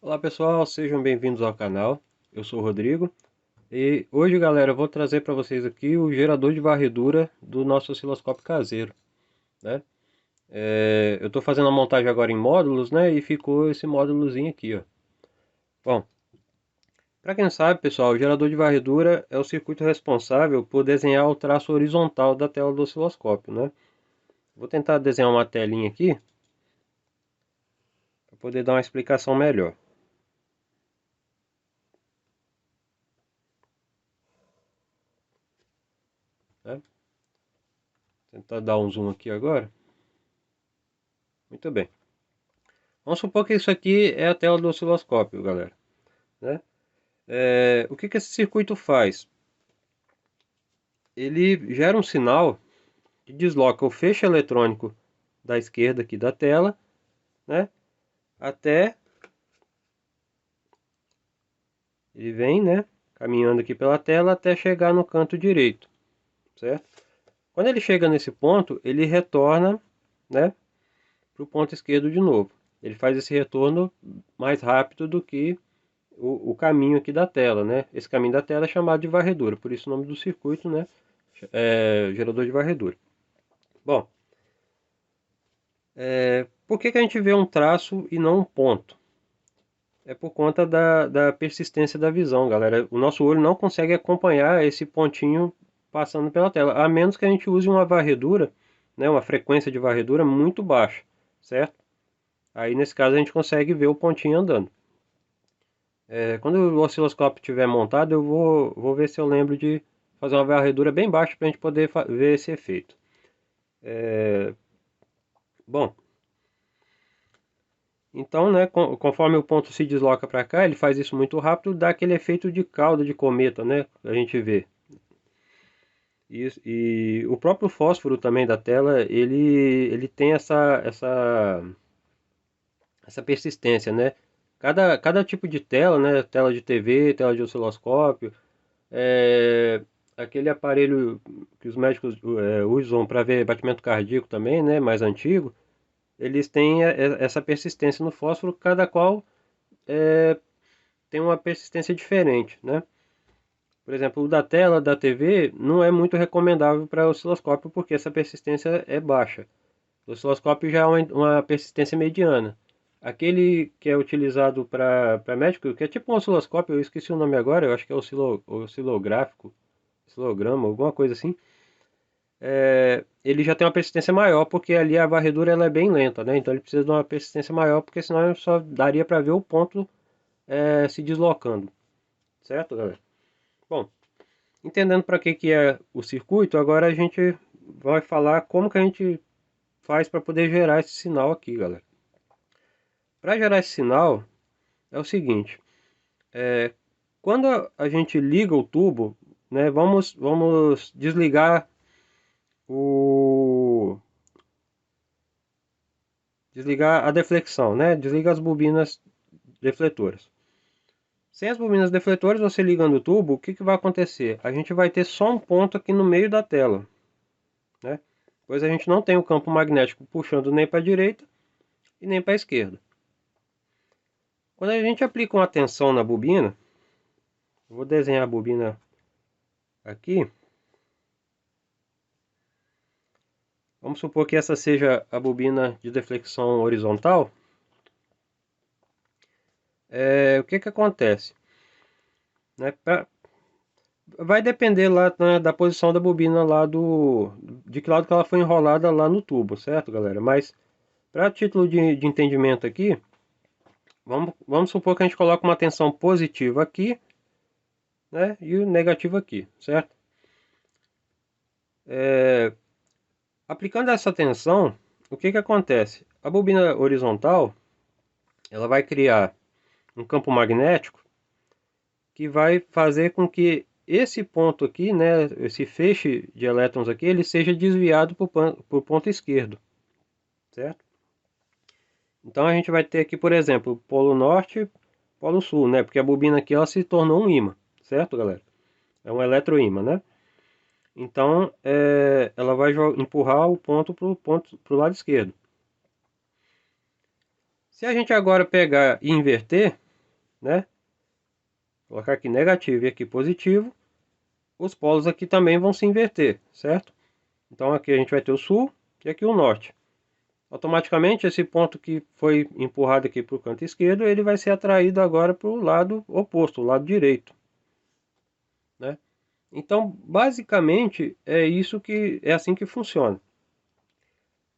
Olá pessoal, sejam bem-vindos ao canal. Eu sou o Rodrigo e hoje, galera, eu vou trazer para vocês aqui o gerador de varredura do nosso osciloscópio caseiro, né? Eu estou fazendo a montagem agora em módulos, né? E ficou esse módulozinho aqui, ó. Bom, para quem não sabe, pessoal, o gerador de varredura é o circuito responsável por desenhar o traço horizontal da tela do osciloscópio, né? Vou tentar desenhar uma telinha aqui para poder dar uma explicação melhor, né? Tentar dar um zoom aqui agora. Muito bem. Vamos supor que isso aqui é a tela do osciloscópio, galera, né? O que esse circuito faz? Ele gera um sinal que desloca o feixe eletrônico da esquerda aqui da tela, né? Até ele vem, né? Caminhando aqui pela tela até chegar no canto direito, certo? Quando ele chega nesse ponto, ele retorna, né? Para o ponto esquerdo de novo. Ele faz esse retorno mais rápido do que o caminho aqui da tela, né? Esse caminho da tela é chamado de varredura, por isso o nome do circuito, né? Gerador de varredura. Bom, por que a gente vê um traço e não um ponto? É por conta da persistência da visão, galera. O nosso olho não consegue acompanhar esse pontinho passando pela tela, a menos que a gente use uma varredura, né, uma frequência de varredura muito baixa, certo? Aí nesse caso a gente consegue ver o pontinho andando. Quando o osciloscópio estiver montado, eu vou ver se eu lembro de fazer uma varredura bem baixa para a gente poder ver esse efeito. Bom, então, né, conforme o ponto se desloca para cá, ele faz isso muito rápido, dá aquele efeito de cauda de cometa, né, que a gente vê. E o próprio fósforo também da tela, ele tem essa persistência, né? Cada tipo de tela, né, tela de TV, tela de osciloscópio, é, aquele aparelho que os médicos usam para ver batimento cardíaco também, né, mais antigo, eles têm essa persistência no fósforo, cada qual tem uma persistência diferente, né? Por exemplo, o da tela da TV não é muito recomendável para osciloscópio porque essa persistência é baixa. O osciloscópio já é uma persistência mediana. Aquele que é utilizado para médico, que é tipo um osciloscópio, eu esqueci o nome agora, eu acho que é oscilográfico, oscilograma, alguma coisa assim. Ele já tem uma persistência maior porque ali a varredura ela é bem lenta, né? Então ele precisa de uma persistência maior porque senão só daria para ver o ponto se deslocando, certo, galera? Bom, entendendo para que é o circuito, agora a gente vai falar como que a gente faz para poder gerar esse sinal aqui, galera. Para gerar esse sinal é o seguinte, quando a gente liga o tubo, né, vamos desligar o desligar a deflexão, né? Desliga as bobinas defletoras. Sem as bobinas defletoras, você ligando o tubo, o que vai acontecer? A gente vai ter só um ponto aqui no meio da tela, né? Pois a gente não tem o campo magnético puxando nem para a direita e nem para a esquerda. Quando a gente aplica uma tensão na bobina, eu vou desenhar a bobina aqui. Vamos supor que essa seja a bobina de deflexão horizontal. O que acontece? Né, vai depender lá, né, da posição da bobina lá de que lado que ela foi enrolada lá no tubo, certo, galera? Mas para título de entendimento aqui, vamos supor que a gente coloca uma tensão positiva aqui, né, e o negativo aqui, certo? Aplicando essa tensão, o que acontece? A bobina horizontal, ela vai criar um campo magnético que vai fazer com que esse ponto aqui, né, esse feixe de elétrons aqui, ele seja desviado para o ponto esquerdo, certo? Então a gente vai ter aqui, por exemplo, polo norte, polo sul, né? Porque a bobina aqui ela se tornou um ímã, certo, galera? É um eletroímã, né? Então ela vai empurrar o ponto para o lado esquerdo. Se a gente agora pegar e inverter, né? Colocar aqui negativo e aqui positivo, os polos aqui também vão se inverter, certo? Então aqui a gente vai ter o sul e aqui o norte. Automaticamente esse ponto que foi empurrado aqui para o canto esquerdo, ele vai ser atraído agora para o lado oposto, o lado direito, né? Então basicamente é isso que é assim que funciona.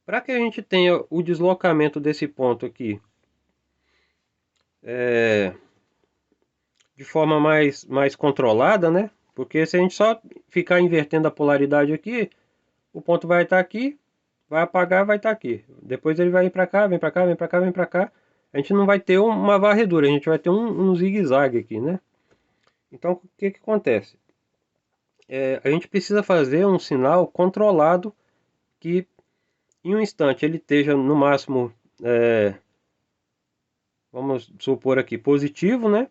Para que a gente tenha o deslocamento desse ponto aqui de forma mais controlada, né? Porque se a gente só ficar invertendo a polaridade aqui, o ponto vai estar aqui, vai apagar, vai estar aqui. Depois ele vai ir para cá, vem para cá, vem para cá, vem para cá. A gente não vai ter uma varredura, a gente vai ter um zigue-zague aqui, né? Então o que que acontece? A gente precisa fazer um sinal controlado que em um instante ele esteja no máximo, vamos supor aqui, positivo, né?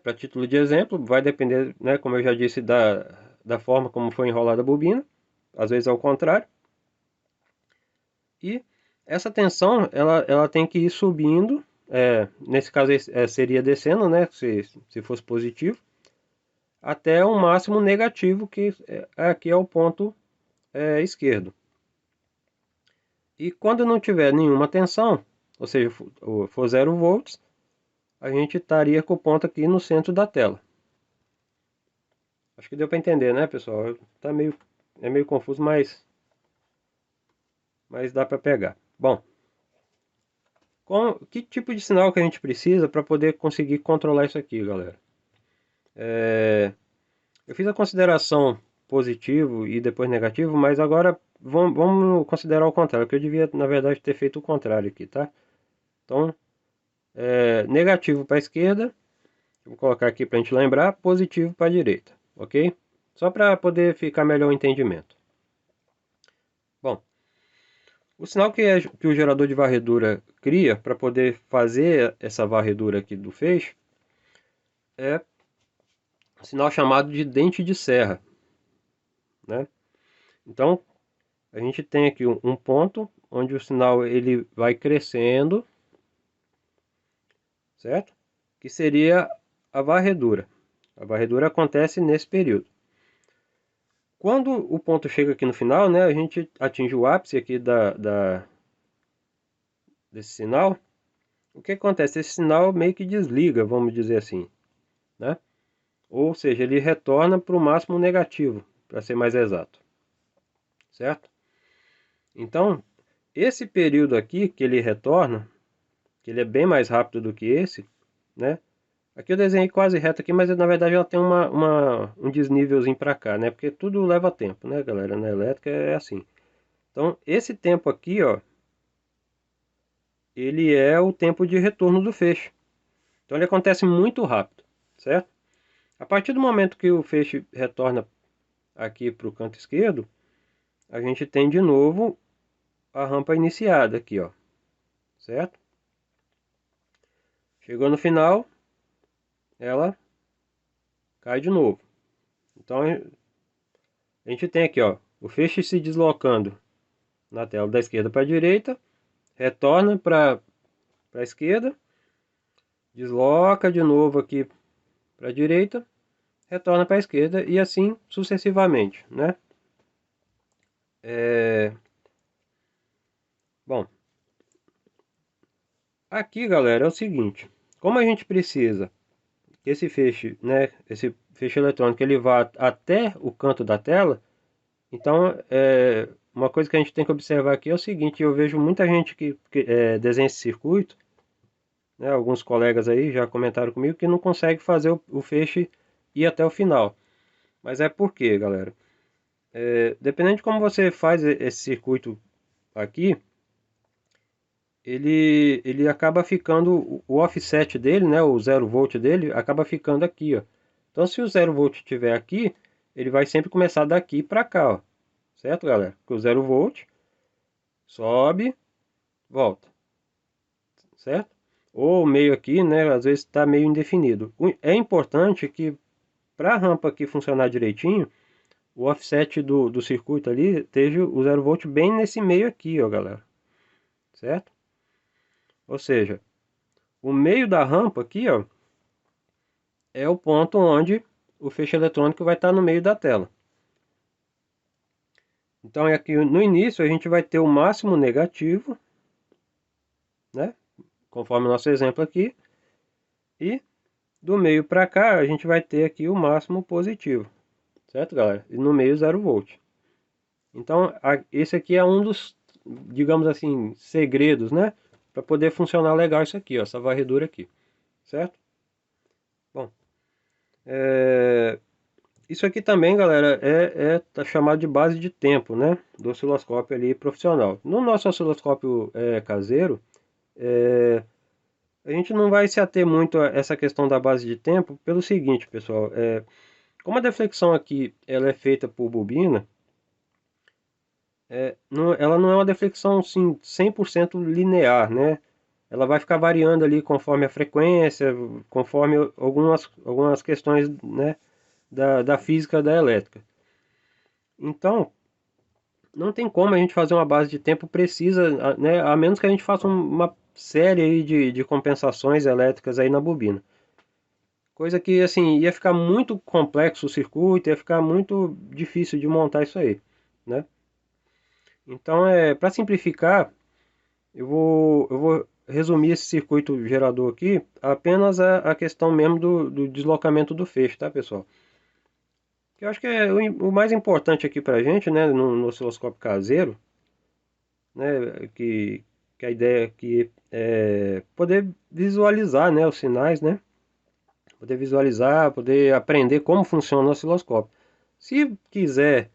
Para título de exemplo, vai depender, né, como eu já disse, da forma como foi enrolada a bobina, às vezes é o contrário. E essa tensão, ela tem que ir subindo, nesse caso seria descendo, né, se fosse positivo, até o máximo negativo, que aqui é o ponto esquerdo. E quando não tiver nenhuma tensão, ou seja, for 0 volts, a gente estaria com o ponto aqui no centro da tela. Acho que deu para entender, né, pessoal? É meio confuso, mas dá para pegar. Bom, que tipo de sinal que a gente precisa para poder conseguir controlar isso aqui, galera? Eu fiz a consideração positivo e depois negativo, mas agora vamos considerar o contrário, que eu devia, na verdade, ter feito o contrário aqui, tá? Então, negativo para a esquerda, vou colocar aqui para a gente lembrar, positivo para a direita, ok? Só para poder ficar melhor o entendimento. Bom, o sinal que o gerador de varredura cria para poder fazer essa varredura aqui do feixe é um sinal chamado de dente de serra, né? Então, a gente tem aqui um ponto onde o sinal ele vai crescendo, certo? Que seria a varredura. A varredura acontece nesse período. Quando o ponto chega aqui no final, né, a gente atinge o ápice aqui desse sinal. O que acontece? Esse sinal meio que desliga, vamos dizer assim, né? Ou seja, ele retorna para o máximo negativo, para ser mais exato, certo? Então, esse período aqui que ele retorna, que ele é bem mais rápido do que esse, né? Aqui eu desenhei quase reto aqui, mas na verdade ela tem um desnívelzinho para cá, né? Porque tudo leva tempo, né, galera? Na elétrica é assim. Então, esse tempo aqui, ó, ele é o tempo de retorno do feixe. Então, ele acontece muito rápido, certo? A partir do momento que o feixe retorna aqui para o canto esquerdo, a gente tem de novo a rampa iniciada aqui, ó, certo? Chegou no final, ela cai de novo. Então, a gente tem aqui, ó, o feixe se deslocando na tela da esquerda para a direita, retorna para a esquerda, desloca de novo aqui para a direita, retorna para a esquerda e assim sucessivamente, né? Bom, aqui, galera, é o seguinte, como a gente precisa que esse feixe, né, esse feixe eletrônico, ele vá até o canto da tela, então uma coisa que a gente tem que observar aqui é o seguinte, eu vejo muita gente que desenha esse circuito, né, alguns colegas aí já comentaram comigo que não consegue fazer o feixe ir até o final. Mas é por quê, galera? Dependendo de como você faz esse circuito aqui, ele acaba ficando, o offset dele, né, o 0 volt dele, acaba ficando aqui, ó. Então se o 0 volt estiver aqui, ele vai sempre começar daqui para cá, ó. Certo, galera? Porque o 0 volt sobe, volta, certo? Ou meio aqui, né, às vezes está meio indefinido. É importante que para a rampa aqui funcionar direitinho, o offset do circuito ali esteja o 0 volt bem nesse meio aqui, ó, galera. Certo? Ou seja, O meio da rampa aqui, ó, é o ponto onde o feixe eletrônico vai estar no meio da tela. Então aqui no início a gente vai ter o máximo negativo, né? Conforme o nosso exemplo aqui. E do meio para cá a gente vai ter aqui o máximo positivo, certo, galera? E no meio 0 volt. Então esse aqui é um dos, digamos assim, segredos, né? Para poder funcionar legal isso aqui, ó, essa varredura aqui, certo? Bom, isso aqui também, galera, tá chamado de base de tempo, né? Do osciloscópio ali profissional. No nosso osciloscópio caseiro, a gente não vai se ater muito a essa questão da base de tempo pelo seguinte, pessoal. Como a deflexão aqui ela é feita por bobina, ela não é uma deflexão assim, 100% linear, né? Ela vai ficar variando ali conforme a frequência, conforme algumas questões, né, da física da elétrica. Então, não tem como a gente fazer uma base de tempo precisa, né, a menos que a gente faça uma série aí de compensações elétricas aí na bobina. Coisa que, assim, ia ficar muito complexo o circuito, ia ficar muito difícil de montar isso aí, né? Então, para simplificar, eu vou resumir esse circuito gerador aqui apenas a questão mesmo do deslocamento do feixe, tá, pessoal? Que eu acho que é o mais importante aqui pra gente, né, no osciloscópio caseiro, né, que a ideia aqui é poder visualizar, né, os sinais, né, poder visualizar, poder aprender como funciona o osciloscópio. Se quiser,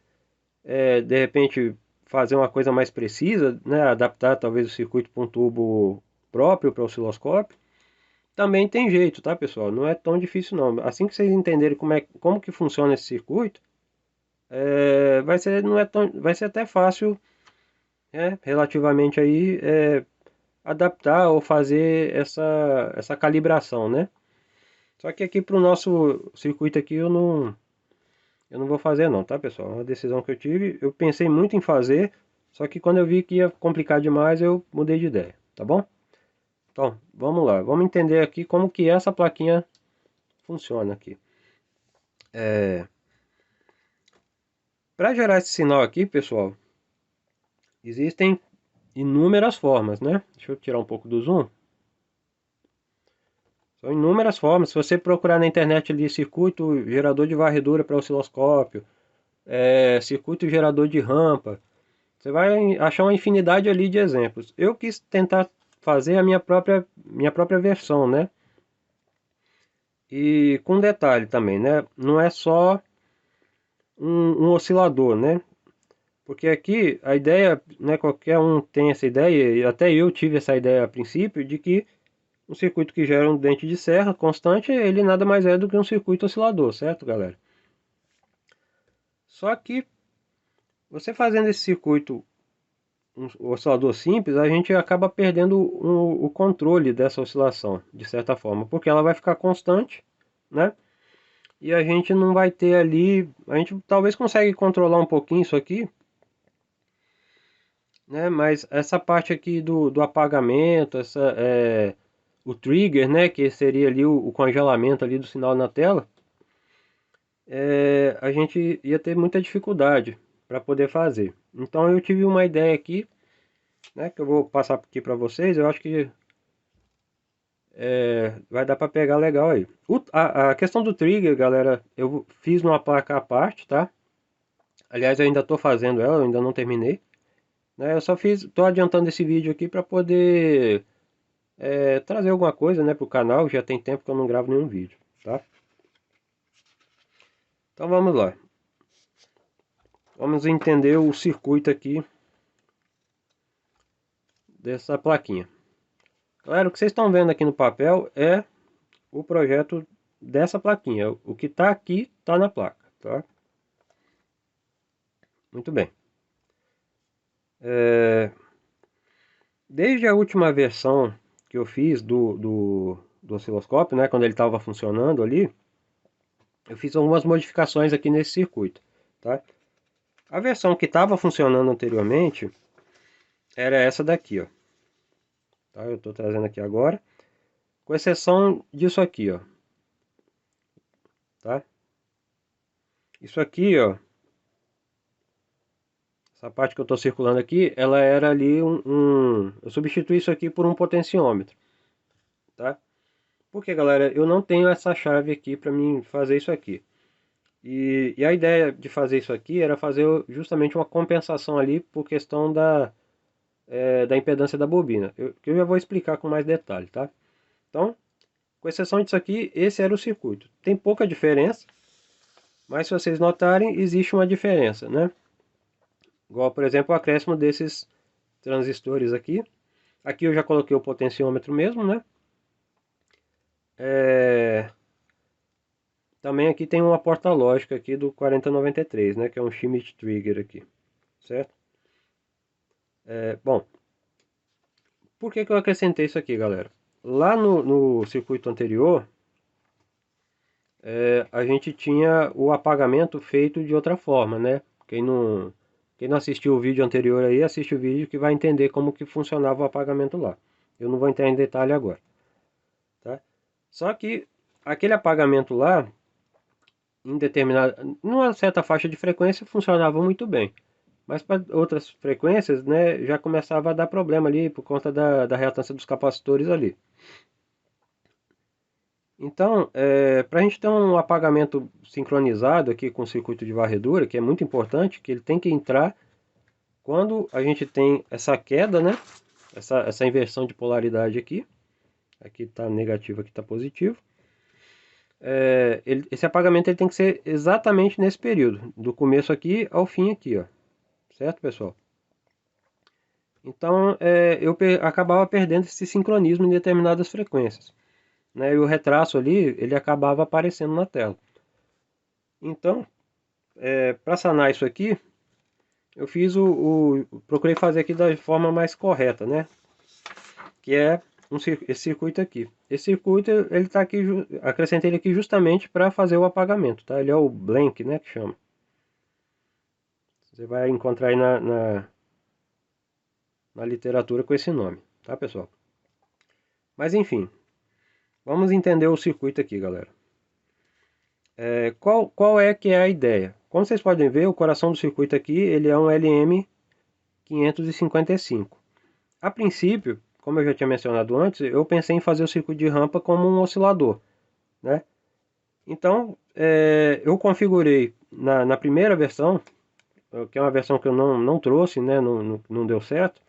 de repente, fazer uma coisa mais precisa, né, adaptar talvez o circuito para um tubo próprio para o osciloscópio, também tem jeito, tá, pessoal? Não é tão difícil não. Assim que vocês entenderem como que funciona esse circuito, vai ser até fácil, relativamente aí, adaptar ou fazer essa calibração, né? Só que aqui para o nosso circuito aqui eu não vou fazer não, tá, pessoal? É uma decisão que eu tive. Eu pensei muito em fazer, só que quando eu vi que ia complicar demais, eu mudei de ideia, tá bom? Então, vamos lá. Vamos entender aqui como que essa plaquinha funciona aqui. Para gerar esse sinal aqui, pessoal, existem inúmeras formas, né? Deixa eu tirar um pouco do zoom. São inúmeras formas. Se você procurar na internet ali circuito gerador de varredura para osciloscópio, circuito gerador de rampa, você vai achar uma infinidade ali de exemplos. Eu quis tentar fazer a minha própria versão, né? E com detalhe também, né? Não é só um oscilador, né? Porque aqui a ideia, né, qualquer um tem essa ideia, e até eu tive essa ideia a princípio, de que um circuito que gera um dente de serra constante, ele nada mais é do que um circuito oscilador, certo, galera? Só que você fazendo esse circuito um oscilador simples, a gente acaba perdendo o controle dessa oscilação, de certa forma, porque ela vai ficar constante, né? E a gente não vai ter ali, a gente talvez consiga controlar um pouquinho isso aqui, né? Mas essa parte aqui do apagamento, o trigger, né? Que seria ali o congelamento ali do sinal na tela, a gente ia ter muita dificuldade para poder fazer. Então eu tive uma ideia aqui, né? Que eu vou passar aqui para vocês. Eu acho que vai dar para pegar legal aí. A questão do trigger, galera, eu fiz numa placa à parte, tá? Aliás, eu ainda estou fazendo ela, eu ainda não terminei. Né? Eu só tô adiantando esse vídeo aqui para poder trazer alguma coisa, né, pro canal. Já tem tempo que eu não gravo nenhum vídeo, tá? Então vamos lá. Vamos entender o circuito aqui dessa plaquinha. Galera, o que vocês estão vendo aqui no papel é o projeto dessa plaquinha. O que está aqui está na placa, tá? Muito bem. Desde a última versão que eu fiz do osciloscópio, né, quando ele estava funcionando ali, eu fiz algumas modificações aqui nesse circuito, tá? A versão que estava funcionando anteriormente era essa daqui, ó. Tá? Eu estou trazendo aqui agora. com exceção disso aqui, ó, tá? Isso aqui, ó, essa parte que eu estou circulando aqui, ela era ali eu substituí isso aqui por um potenciômetro, tá? Porque, galera, eu não tenho essa chave aqui para mim fazer isso aqui. E a ideia de fazer isso aqui era fazer justamente uma compensação ali por questão da impedância da bobina, que eu já vou explicar com mais detalhe, tá? Então, com exceção disso aqui, esse era o circuito. Tem pouca diferença, mas se vocês notarem, existe uma diferença, né? Igual, por exemplo, o acréscimo desses transistores aqui. Aqui eu já coloquei o potenciômetro mesmo, né? Também aqui tem uma porta lógica aqui do 4093, né? Que é um Schmitt Trigger aqui, certo? Bom, por que eu acrescentei isso aqui, galera? Lá no circuito anterior, a gente tinha o apagamento feito de outra forma, né? Quem não assistiu o vídeo anterior aí, assiste o vídeo que vai entender como que funcionava o apagamento lá. Eu não vou entrar em detalhe agora, tá? Só que aquele apagamento lá, em determinada, numa certa faixa de frequência, funcionava muito bem. Mas para outras frequências, né, já começava a dar problema ali por conta da reatância dos capacitores ali. Então, para a gente ter um apagamento sincronizado aqui com o circuito de varredura, que é muito importante, que ele tem que entrar quando a gente tem essa queda, né? Essa inversão de polaridade aqui. Aqui está negativo, aqui está positivo. Esse apagamento ele tem que ser exatamente nesse período, do começo aqui ao fim aqui, ó. Certo, pessoal? Então, eu acabava perdendo esse sincronismo em determinadas frequências, né? E o retraço ali, ele acabava aparecendo na tela. Então, para sanar isso aqui, eu fiz procurei fazer aqui da forma mais correta, né? Que é esse circuito aqui. Esse circuito, ele tá aqui, acrescentei ele aqui justamente para fazer o apagamento, tá? Ele é o blank, né, que chama. Você vai encontrar aí na literatura com esse nome, tá, pessoal? Mas enfim, vamos entender o circuito aqui, galera. Qual é que é a ideia? Como vocês podem ver, o coração do circuito aqui, ele é um LM555. A princípio, como eu já tinha mencionado antes, eu pensei em fazer o circuito de rampa como um oscilador, né? Então, eu configurei na primeira versão, que é uma versão que eu não trouxe, né? Não deu certo.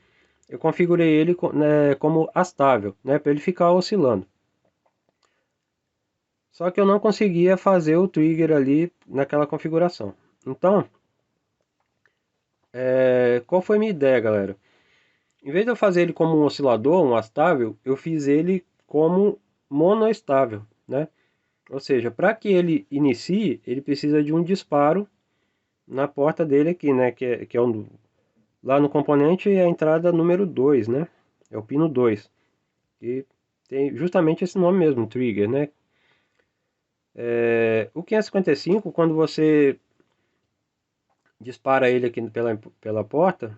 Eu configurei ele né, como astável, né? Para ele ficar oscilando. Só que eu não conseguia fazer o trigger ali naquela configuração. Então, qual foi a minha ideia, galera? Em vez de eu fazer ele como um oscilador, um astável, eu fiz ele como monoestável, né? Ou seja, para que ele inicie, ele precisa de um disparo na porta dele aqui, né? Que é lá no componente é a entrada número 2, né? É o pino 2. E tem justamente esse nome mesmo, trigger, né? O 555, quando você dispara ele aqui pela porta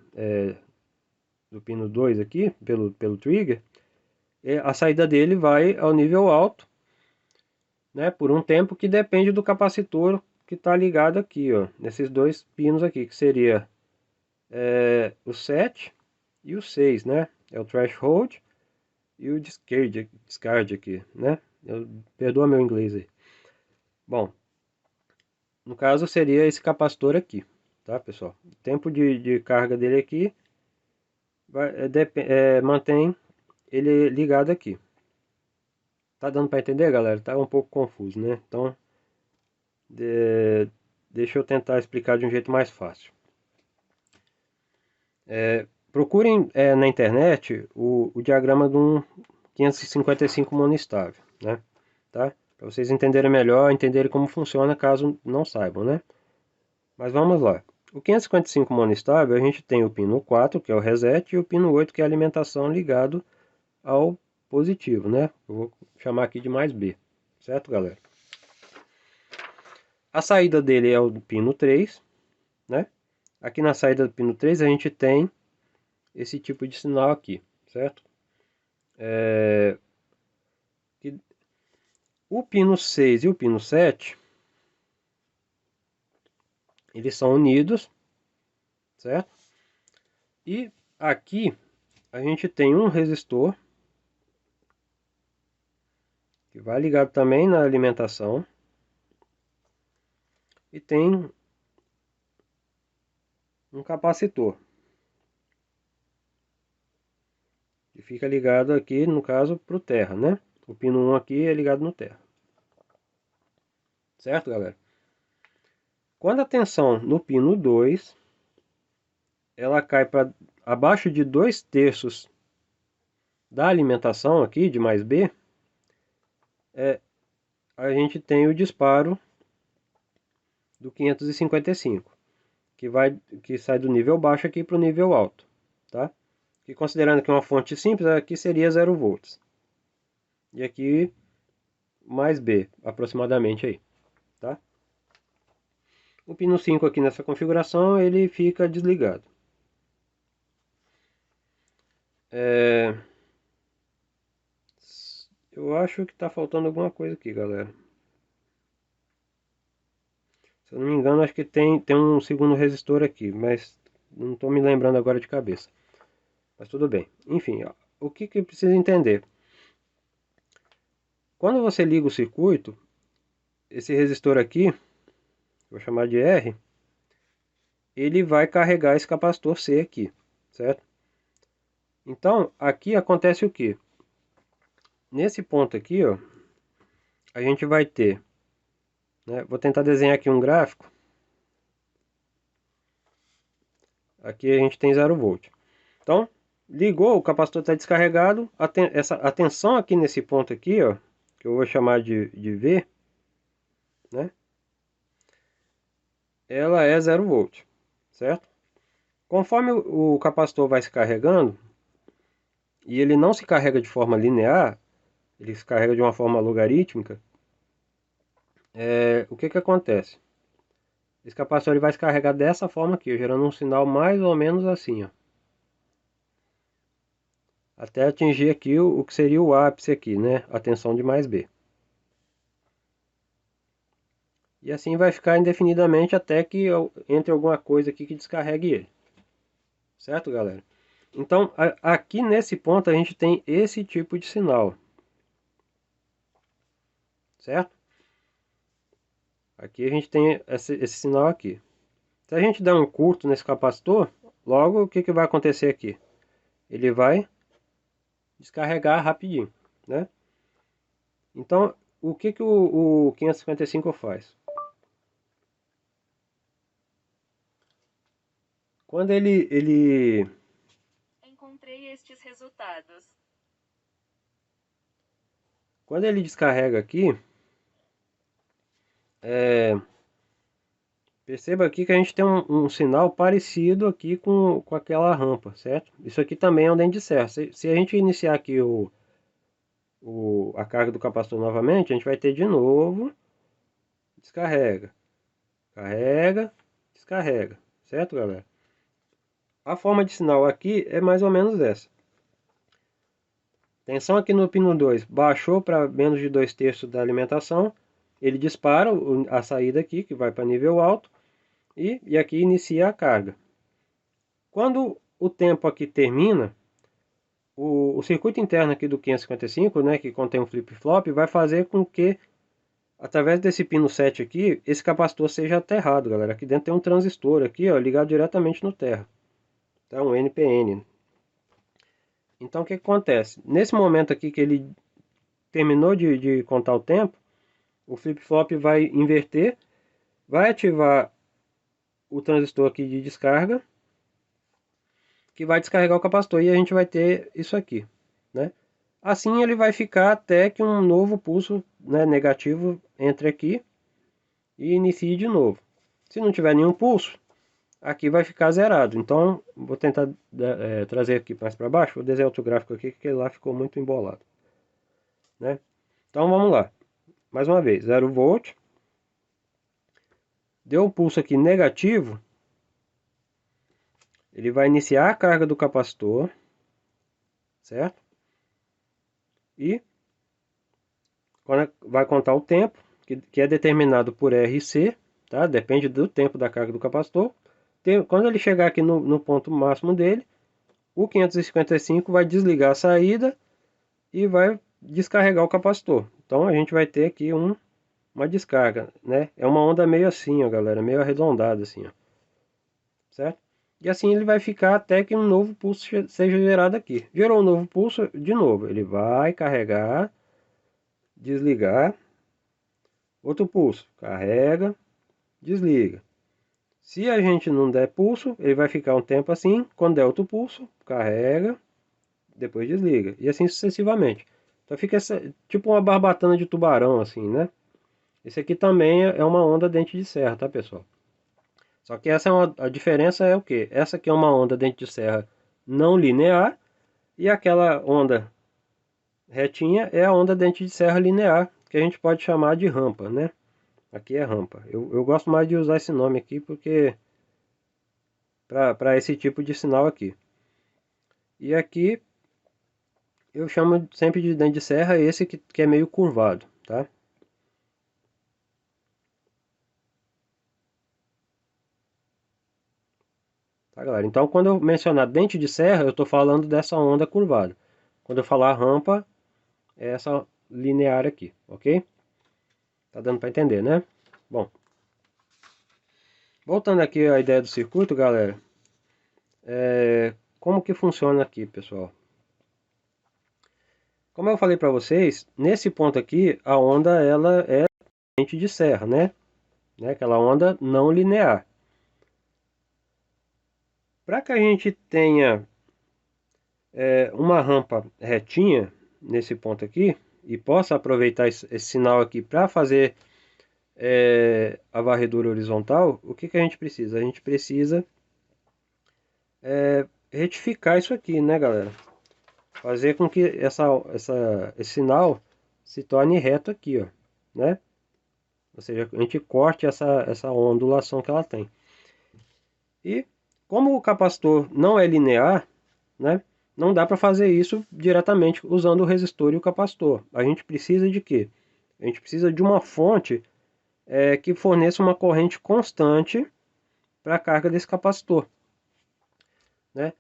do pino 2 aqui, pelo trigger, a saída dele vai ao nível alto, né, por um tempo que depende do capacitor que está ligado aqui, ó, nesses dois pinos aqui, que seria o 7 e o 6, né? É o threshold e o discard aqui, né? Perdoa meu inglês aí. Bom, no caso seria esse capacitor aqui, tá, pessoal? O tempo de carga dele aqui mantém ele ligado aqui. Tá dando para entender, galera? Tá um pouco confuso, né? Então, deixa eu tentar explicar de um jeito mais fácil. Procurem na internet o diagrama de um 555 monoestável, né? Tá? Para vocês entenderem melhor, entenderem como funciona, caso não saibam, né? Mas vamos lá. O 555 monoestável, a gente tem o pino 4, que é o reset, e o pino 8, que é a alimentação ligado ao positivo, né? Eu vou chamar aqui de mais B, certo, galera? A saída dele é o pino 3, né? Aqui na saída do pino 3 a gente tem esse tipo de sinal aqui, certo? que o pino 6 e o pino 7, eles são unidos, certo? E aqui a gente tem um resistor que vai ligado também na alimentação e tem um capacitor que fica ligado aqui, no caso, para o terra, né? O pino 1 aqui é ligado no terra. Certo, galera? Quando a tensão no pino 2, ela cai para abaixo de 2/3 da alimentação aqui, de mais B, a gente tem o disparo do 555, que sai do nível baixo aqui para o nível alto, tá? E considerando que é uma fonte simples, aqui seria 0 volts. E aqui mais B, aproximadamente aí, tá? O pino 5 aqui nessa configuração, ele fica desligado. Eu acho que está faltando alguma coisa aqui, galera. Se eu não me engano, acho que tem um segundo resistor aqui, mas não estou me lembrando agora de cabeça. Mas tudo bem. Enfim, ó, o que precisa entender? Quando você liga o circuito, esse resistor aqui, vou chamar de R, ele vai carregar esse capacitor C aqui, certo? Então, aqui acontece o que? Nesse ponto aqui, ó, a gente vai ter, né, vou tentar desenhar aqui um gráfico. Aqui a gente tem 0 volt. Então, ligou, o capacitor está descarregado. A tensão aqui nesse ponto aqui, ó, que eu vou chamar de V, né? Ela é 0 volt, certo? Conforme o capacitor vai se carregando, e ele não se carrega de forma linear, ele se carrega de uma forma logarítmica, o que acontece? Esse capacitor ele vai se carregar dessa forma aqui, gerando um sinal mais ou menos assim, ó. Até atingir aqui o que seria o ápice aqui, né? A tensão de mais B. E assim vai ficar indefinidamente até que entre alguma coisa aqui que descarregue ele. Certo, galera? Então, aqui nesse ponto a gente tem esse tipo de sinal. Certo? Aqui a gente tem esse sinal aqui. Se a gente der um curto nesse capacitor, logo o que vai acontecer aqui? Ele vai descarregar rapidinho, né? Então, o que o 555 faz? Quando ele Encontrei estes resultados. quando ele descarrega aqui, perceba aqui que a gente tem um sinal parecido aqui com aquela rampa, certo? Isso aqui também é um dente de serra. Se a gente iniciar aqui a carga do capacitor novamente, a gente vai ter de novo, descarrega, carrega, descarrega, certo, galera? A forma de sinal aqui é mais ou menos essa. Tensão aqui no pino 2 baixou para menos de 2/3 da alimentação, ele dispara a saída aqui, que vai para nível alto, e aqui inicia a carga. Quando o tempo aqui termina, o circuito interno aqui do 555, né, que contém um flip-flop, vai fazer com que, através desse pino 7 aqui, esse capacitor seja aterrado, galera. Aqui dentro tem um transistor aqui, ó, ligado diretamente no terra. Tá? Um NPN. Então, o que acontece? Nesse momento aqui que ele terminou de contar o tempo, o flip-flop vai inverter, vai ativar o transistor aqui de descarga, que vai descarregar o capacitor e a gente vai ter isso aqui, né? Assim ele vai ficar até que um novo pulso, né, negativo entre aqui e inicie de novo. Se não tiver nenhum pulso, aqui vai ficar zerado. Então vou tentar trazer aqui mais para baixo, vou desenhar outro gráfico aqui que lá ficou muito embolado, né? Então vamos lá, mais uma vez, 0 volt, deu um pulso aqui negativo, ele vai iniciar a carga do capacitor, certo? E vai contar o tempo, que é determinado por RC, tá? Depende do tempo da carga do capacitor. Quando ele chegar aqui no ponto máximo dele, o 555 vai desligar a saída e vai descarregar o capacitor. Então a gente vai ter aqui uma descarga, né? É uma onda meio assim, ó, galera, meio arredondada assim, ó. Certo? E assim ele vai ficar até que um novo pulso seja gerado aqui. Gerou um novo pulso, de novo, ele vai carregar, desligar, outro pulso, carrega, desliga. Se a gente não der pulso, ele vai ficar um tempo assim, quando der outro pulso, carrega, depois desliga, e assim sucessivamente. Então fica tipo uma barbatana de tubarão assim, né? Esse aqui também é uma onda dente de serra, tá, pessoal? Só que a diferença é o quê? Essa aqui é uma onda dente de serra não linear, e aquela onda retinha é a onda dente de serra linear, que a gente pode chamar de rampa, né? Aqui é rampa. Eu gosto mais de usar esse nome aqui porque para esse tipo de sinal aqui. E aqui eu chamo sempre de dente de serra esse que é meio curvado, tá? Tá, galera? Então, quando eu mencionar dente de serra, eu estou falando dessa onda curvada. Quando eu falar rampa, é essa linear aqui, ok? Tá dando para entender, né? Bom, voltando aqui à ideia do circuito, galera. Como que funciona aqui, pessoal? Como eu falei para vocês, nesse ponto aqui, a onda ela é dente de serra, né? Aquela onda não linear. Para que a gente tenha uma rampa retinha nesse ponto aqui e possa aproveitar esse sinal aqui para fazer a varredura horizontal, o que a gente precisa? A gente precisa retificar isso aqui, né, galera? Fazer com que esse sinal se torne reto aqui, ó, né? Ou seja, a gente corte essa ondulação que ela tem. E como o capacitor não é linear, né? Não dá para fazer isso diretamente usando o resistor e o capacitor. A gente precisa de quê? A gente precisa de uma fonte que forneça uma corrente constante para a carga desse capacitor, né?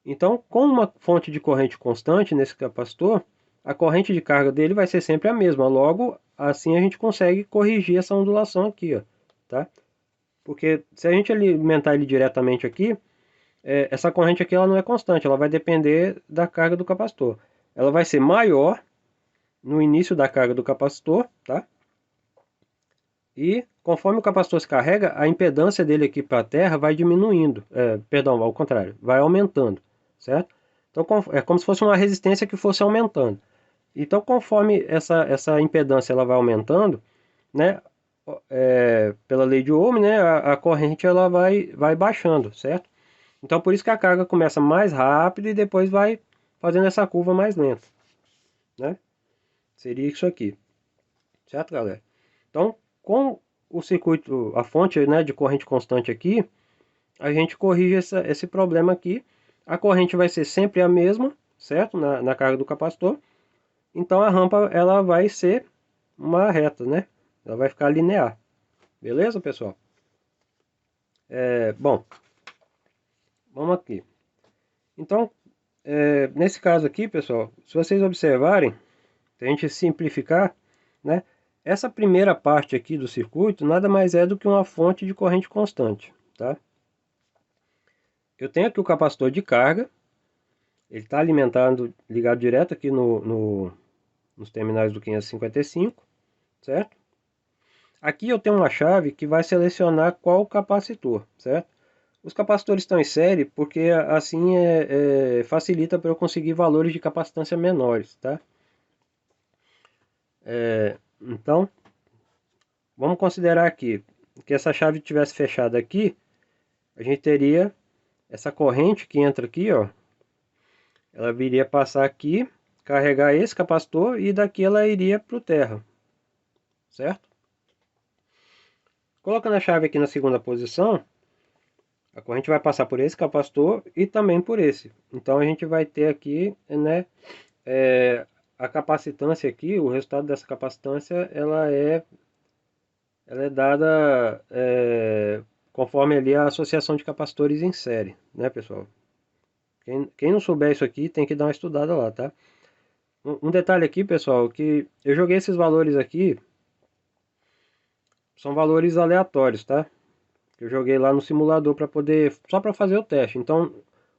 Então, com uma fonte de corrente constante nesse capacitor, a corrente de carga dele vai ser sempre a mesma. Logo, assim a gente consegue corrigir essa ondulação aqui, ó, tá? Porque se a gente alimentar ele diretamente aqui, essa corrente aqui ela não é constante, ela vai depender da carga do capacitor. Ela vai ser maior no início da carga do capacitor, tá? E conforme o capacitor se carrega, a impedância dele aqui para a terra vai diminuindo. Perdão, ao contrário, vai aumentando, certo? Então é como se fosse uma resistência que fosse aumentando. Então conforme essa impedância ela vai aumentando, né? Pela lei de Ohm, né? A corrente ela vai baixando, certo? Então por isso que a carga começa mais rápido e depois vai fazendo essa curva mais lenta, né? Seria isso aqui, certo, galera? Então, com o circuito, a fonte, né, de corrente constante aqui, a gente corrige esse problema aqui. A corrente vai ser sempre a mesma, certo? Na carga do capacitor. Então a rampa ela vai ser uma reta, né? Ela vai ficar linear. Beleza, pessoal? Bom, vamos aqui. Então, nesse caso aqui, pessoal, se vocês observarem, se a gente simplificar, né? Essa primeira parte aqui do circuito nada mais é do que uma fonte de corrente constante, tá? Eu tenho aqui o capacitor de carga, ele está alimentado, ligado direto aqui nos terminais do 555, certo? Aqui eu tenho uma chave que vai selecionar qual capacitor, certo? Os capacitores estão em série porque assim facilita para eu conseguir valores de capacitância menores, tá? Então, vamos considerar aqui que essa chave tivesse fechada aqui, a gente teria essa corrente que entra aqui, ó, ela viria passar aqui, carregar esse capacitor e daqui ela iria para o terra, certo? Colocando a chave aqui na segunda posição, a corrente vai passar por esse capacitor e também por esse. Então a gente vai ter aqui, né, a capacitância aqui, o resultado dessa capacitância, ela é dada conforme ali a associação de capacitores em série, né, pessoal? Quem não souber isso aqui tem que dar uma estudada lá, tá? Um detalhe aqui, pessoal, que eu joguei esses valores aqui, são valores aleatórios, tá? Eu joguei lá no simulador para poder, só para fazer o teste. Então,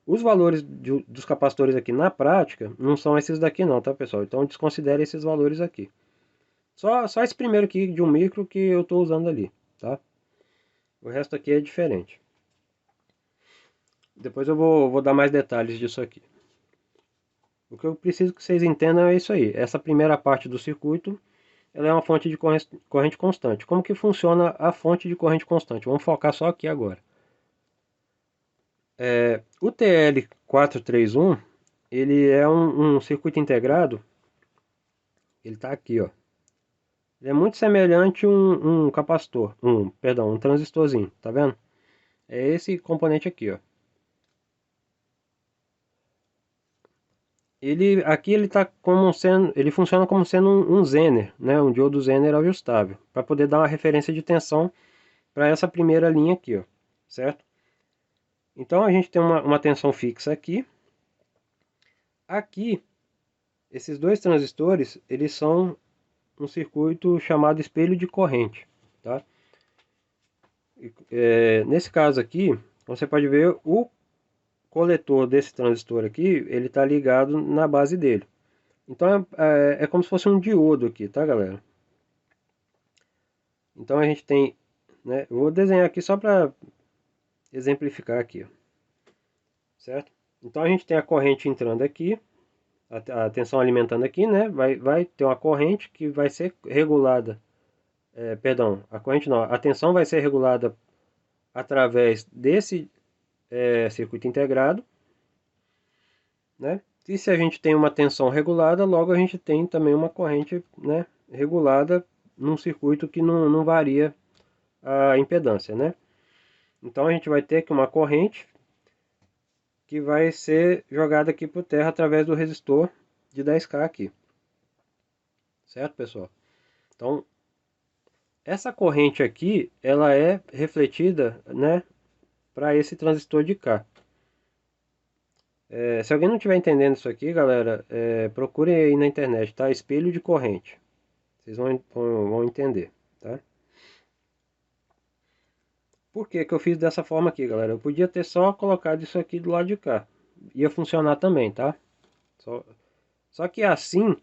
os valores dos capacitores aqui na prática não são esses daqui não, tá, pessoal? Então, desconsidere esses valores aqui. Só esse primeiro aqui de um micro que eu estou usando ali, tá? O resto aqui é diferente. Depois eu vou dar mais detalhes disso aqui. O que eu preciso que vocês entendam é isso aí. Essa primeira parte do circuito, ela é uma fonte de corrente constante. Como que funciona a fonte de corrente constante? Vamos focar só aqui agora. O TL431, ele é um circuito integrado. Ele está aqui, ó. Ele é muito semelhante a um capacitor, perdão, um transistorzinho, tá vendo? É esse componente aqui, ó. Ele tá como sendo, ele funciona como sendo um Zener, né, um diodo Zener ajustável, para poder dar uma referência de tensão para essa primeira linha aqui, ó, certo? Então a gente tem uma tensão fixa aqui. Aqui, esses dois transistores, eles são um circuito chamado espelho de corrente, tá? Nesse caso aqui, você pode ver o coletor desse transistor aqui, ele está ligado na base dele. Então é como se fosse um diodo aqui, tá, galera? Então a gente tem, né? Eu vou desenhar aqui só para exemplificar aqui, ó, certo? Então a gente tem a corrente entrando aqui, a tensão alimentando aqui, né? Vai ter uma corrente que vai ser regulada, perdão, a corrente não, a tensão vai ser regulada através desse circuito integrado, né? E se a gente tem uma tensão regulada, logo a gente tem também uma corrente, né, regulada num circuito que não varia a impedância, né? Então a gente vai ter aqui uma corrente que vai ser jogada aqui por terra através do resistor de 10K aqui. Certo, pessoal? Então, essa corrente aqui, ela é refletida, né, para esse transistor de cá. Se alguém não estiver entendendo isso aqui, galera, procure aí na internet, tá? Espelho de corrente. Vocês vão entender, tá? Por que que eu fiz dessa forma aqui, galera? Eu podia ter só colocado isso aqui do lado de cá. Ia funcionar também, tá? Só que assim,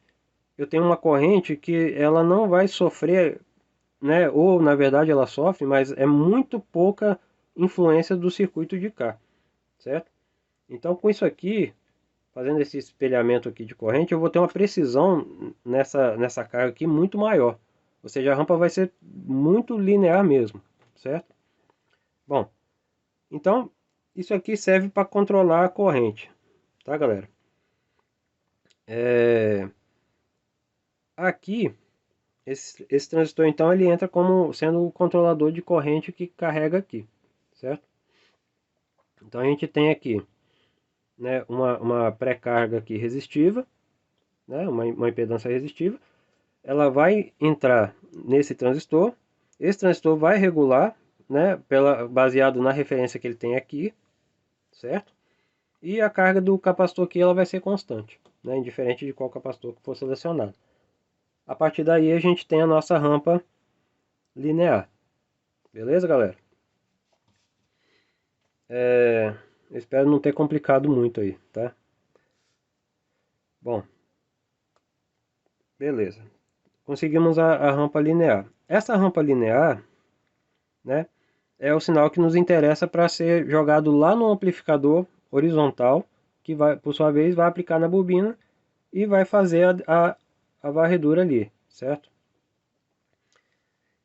eu tenho uma corrente que ela não vai sofrer, né? Ou na verdade ela sofre, mas é muito pouca influência do circuito de cá, certo? Então com isso aqui, fazendo esse espelhamento aqui de corrente, eu vou ter uma precisão nessa carga aqui muito maior. Ou seja, a rampa vai ser muito linear mesmo, certo? Bom, então isso aqui serve para controlar a corrente, tá, galera? Aqui, esse transistor então ele entra como sendo o controlador de corrente que carrega aqui, certo? Então a gente tem aqui, né, uma pré-carga aqui resistiva, né, uma impedância resistiva. Ela vai entrar nesse transistor. Esse transistor vai regular, né, baseado na referência que ele tem aqui, certo? E a carga do capacitor aqui ela vai ser constante, né, indiferente de qual capacitor que for selecionado. A partir daí a gente tem a nossa rampa linear. Beleza, galera? Eu espero não ter complicado muito aí, tá? Bom, beleza. Conseguimos a rampa linear. Essa rampa linear, né, é o sinal que nos interessa para ser jogado lá no amplificador horizontal, que vai, por sua vez, vai aplicar na bobina e vai fazer a varredura ali, certo?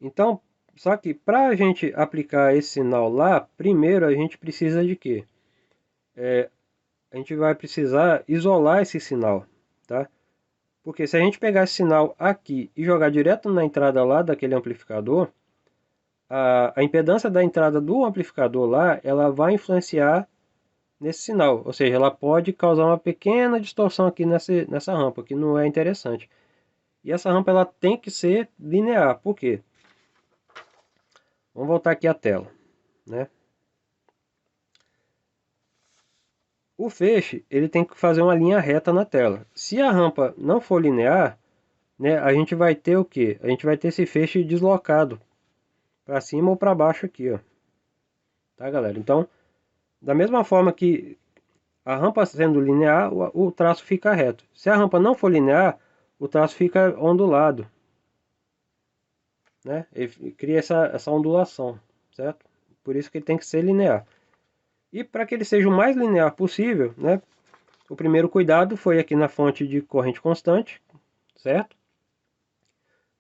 Então, só que para a gente aplicar esse sinal lá, primeiro a gente precisa de quê? A gente vai precisar isolar esse sinal, tá? Porque se a gente pegar esse sinal aqui e jogar direto na entrada lá daquele amplificador, a impedância da entrada do amplificador lá, ela vai influenciar nesse sinal, ou seja, ela pode causar uma pequena distorção aqui nessa rampa, que não é interessante. E essa rampa ela tem que ser linear, por quê? Vamos voltar aqui à tela, né? O feixe, ele tem que fazer uma linha reta na tela. Se a rampa não for linear, né, a gente vai ter o quê? A gente vai ter esse feixe deslocado para cima ou para baixo aqui, ó. Tá, galera? Então, da mesma forma que a rampa sendo linear, o traço fica reto. Se a rampa não for linear, o traço fica ondulado, né? Ele cria essa ondulação, certo? Por isso que ele tem que ser linear. E para que ele seja o mais linear possível, né? O primeiro cuidado foi aqui na fonte de corrente constante, certo?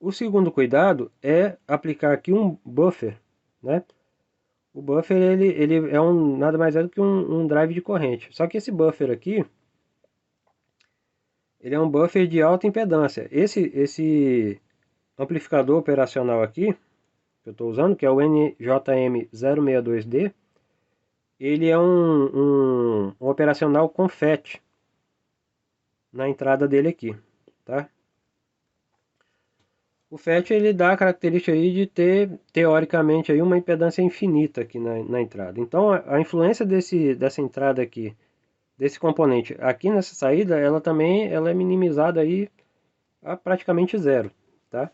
O segundo cuidado é aplicar aqui um buffer, né? O buffer ele é nada mais é do que um drive de corrente. Só que esse buffer aqui, ele é um buffer de alta impedância. Esse amplificador operacional aqui, que eu estou usando, que é o NJM062D, ele é um operacional com FET na entrada dele aqui, tá? O FET ele dá a característica aí de ter, teoricamente, aí uma impedância infinita aqui na entrada. Então, a influência dessa entrada aqui, desse componente aqui nessa saída, ela também ela é minimizada aí a praticamente zero, tá?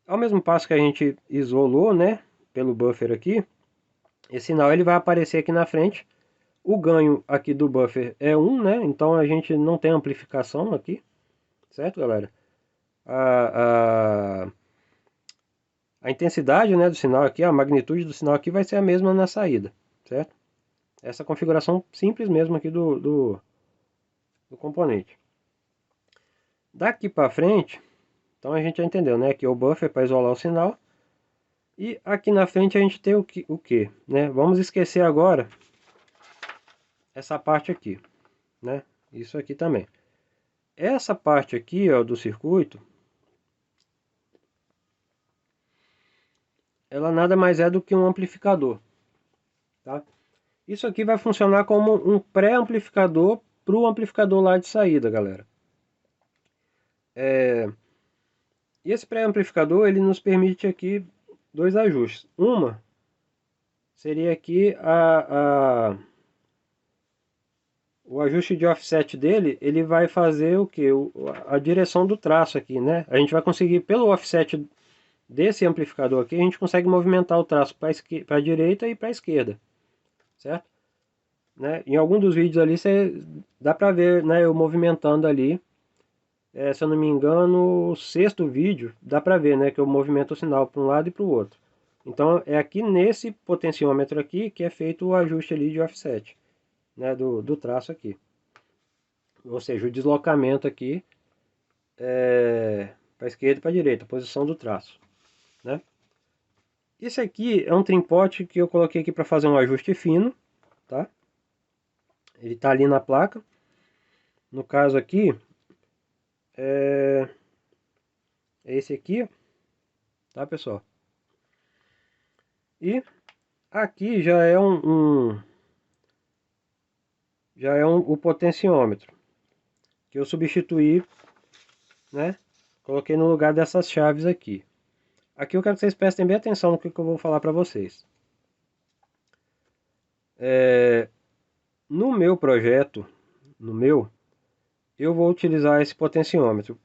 Ao mesmo passo que a gente isolou, né, pelo buffer aqui, esse sinal ele vai aparecer aqui na frente. O ganho aqui do buffer é 1, né? Então a gente não tem amplificação aqui, certo, galera? A, a, a intensidade, né, do sinal aqui, a magnitude do sinal aqui vai ser a mesma na saída, certo? Essa configuração simples mesmo aqui do componente. Daqui para frente, então a gente já entendeu, né? Aqui é o buffer para isolar o sinal. E aqui na frente a gente tem o que, né? Vamos esquecer agora essa parte aqui, né? Isso aqui também. Essa parte aqui, ó, do circuito, ela nada mais é do que um amplificador, tá? Isso aqui vai funcionar como um pré-amplificador para o amplificador lá de saída, galera. E esse pré-amplificador ele nos permite aqui dois ajustes. Uma seria aqui o ajuste de offset dele, ele vai fazer o que? A direção do traço aqui, né? A gente vai conseguir, pelo offset desse amplificador aqui, a gente consegue movimentar o traço para a direita e para a esquerda, certo? Né? Em algum dos vídeos ali, dá para ver, né, eu movimentando ali. Se eu não me engano, o sexto vídeo, dá para ver, né, que eu movimento o sinal para um lado e para o outro. Então, é aqui nesse potenciômetro aqui que é feito o ajuste ali de offset, né, do traço aqui. Ou seja, o deslocamento aqui para a esquerda e para a direita, a posição do traço, né? Esse aqui é um trimpote que eu coloquei aqui para fazer um ajuste fino, tá? Ele está ali na placa. No caso aqui, é esse aqui, tá, pessoal? E aqui já é o potenciômetro que eu substituí, né? Coloquei no lugar dessas chaves aqui. Aqui eu quero que vocês prestem bem atenção no que eu vou falar para vocês. No meu projeto, eu vou utilizar esse potenciômetro,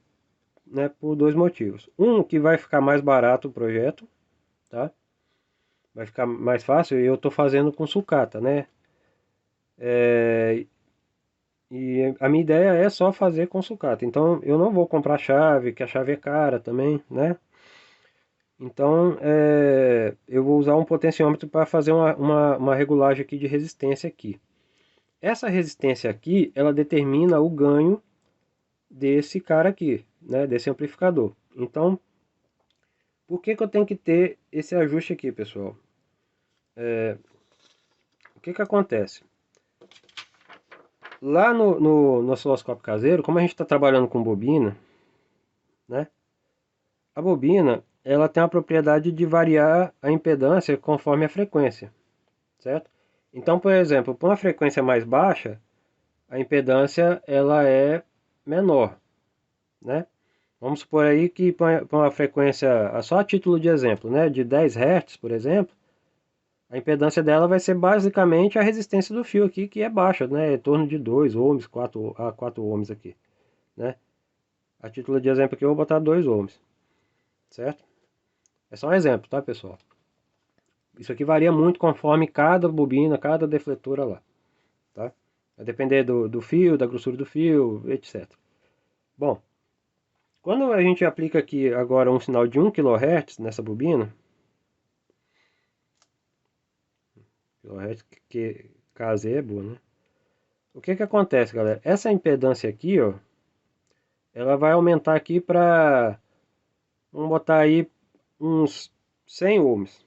né, por dois motivos. Um, que vai ficar mais barato o projeto, tá? Vai ficar mais fácil e eu estou fazendo com sucata, né? E a minha ideia é só fazer com sucata. Então eu não vou comprar chave, que a chave é cara também, né? Então eu vou usar um potenciômetro para fazer uma regulagem aqui de resistência aqui. Essa resistência aqui, ela determina o ganho desse cara aqui, né? Desse amplificador. Então, por que eu tenho que ter esse ajuste aqui, pessoal? O que acontece? Lá no osciloscópio caseiro, como a gente está trabalhando com bobina, né? A bobina, ela tem a propriedade de variar a impedância conforme a frequência, certo? Então, por exemplo, para uma frequência mais baixa, a impedância ela é menor, né? Vamos supor aí que para uma frequência, só a título de exemplo, né, de 10 Hz, por exemplo, a impedância dela vai ser basicamente a resistência do fio aqui, que é baixa, né, em torno de 2 ohms, 4 ohms aqui, né? A título de exemplo aqui eu vou botar 2 ohms, certo? É só um exemplo, tá, pessoal? Isso aqui varia muito conforme cada bobina, cada defletora lá, tá? Vai depender do fio, da grossura do fio, etc. Bom, quando a gente aplica aqui agora um sinal de 1 kHz nessa bobina, kHz que KZ é boa, né? O que que acontece, galera? Essa impedância aqui, ó, ela vai aumentar aqui para, vamos botar aí uns 100 ohms,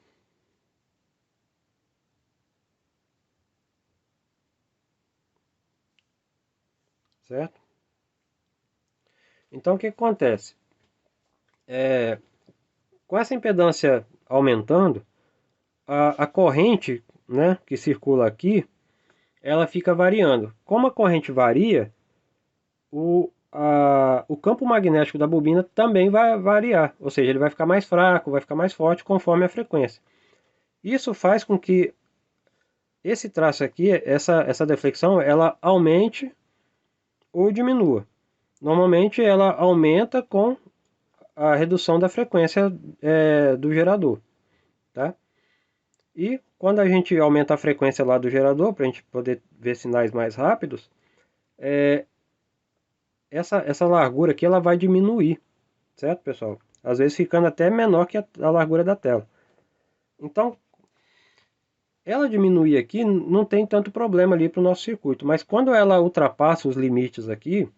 certo? Então o que que acontece? Com essa impedância aumentando, a corrente, né, que circula aqui, ela fica variando. Como a corrente varia, o campo magnético da bobina também vai variar, ou seja, ele vai ficar mais fraco, vai ficar mais forte conforme a frequência. Isso faz com que esse traço aqui, essa deflexão, ela aumente ou diminua. Normalmente ela aumenta com a redução da frequência do gerador, tá? E quando a gente aumenta a frequência lá do gerador, para a gente poder ver sinais mais rápidos, essa largura aqui ela vai diminuir, certo, pessoal? Às vezes ficando até menor que a largura da tela. Então, ela diminuir aqui não tem tanto problema ali para o nosso circuito, mas quando ela ultrapassa os limites aqui,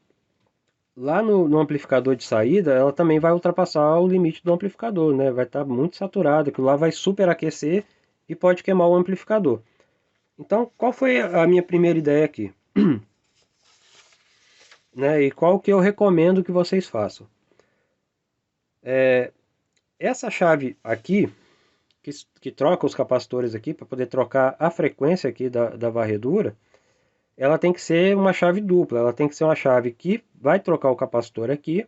lá no amplificador de saída, ela também vai ultrapassar o limite do amplificador, né? Vai estar muito saturado, aquilo lá vai superaquecer e pode queimar o amplificador. Então, qual foi a minha primeira ideia aqui? Né? E qual que eu recomendo que vocês façam? Essa chave aqui, que troca os capacitores aqui, para poder trocar a frequência aqui da varredura, ela tem que ser uma chave dupla. Ela tem que ser uma chave que vai trocar o capacitor aqui,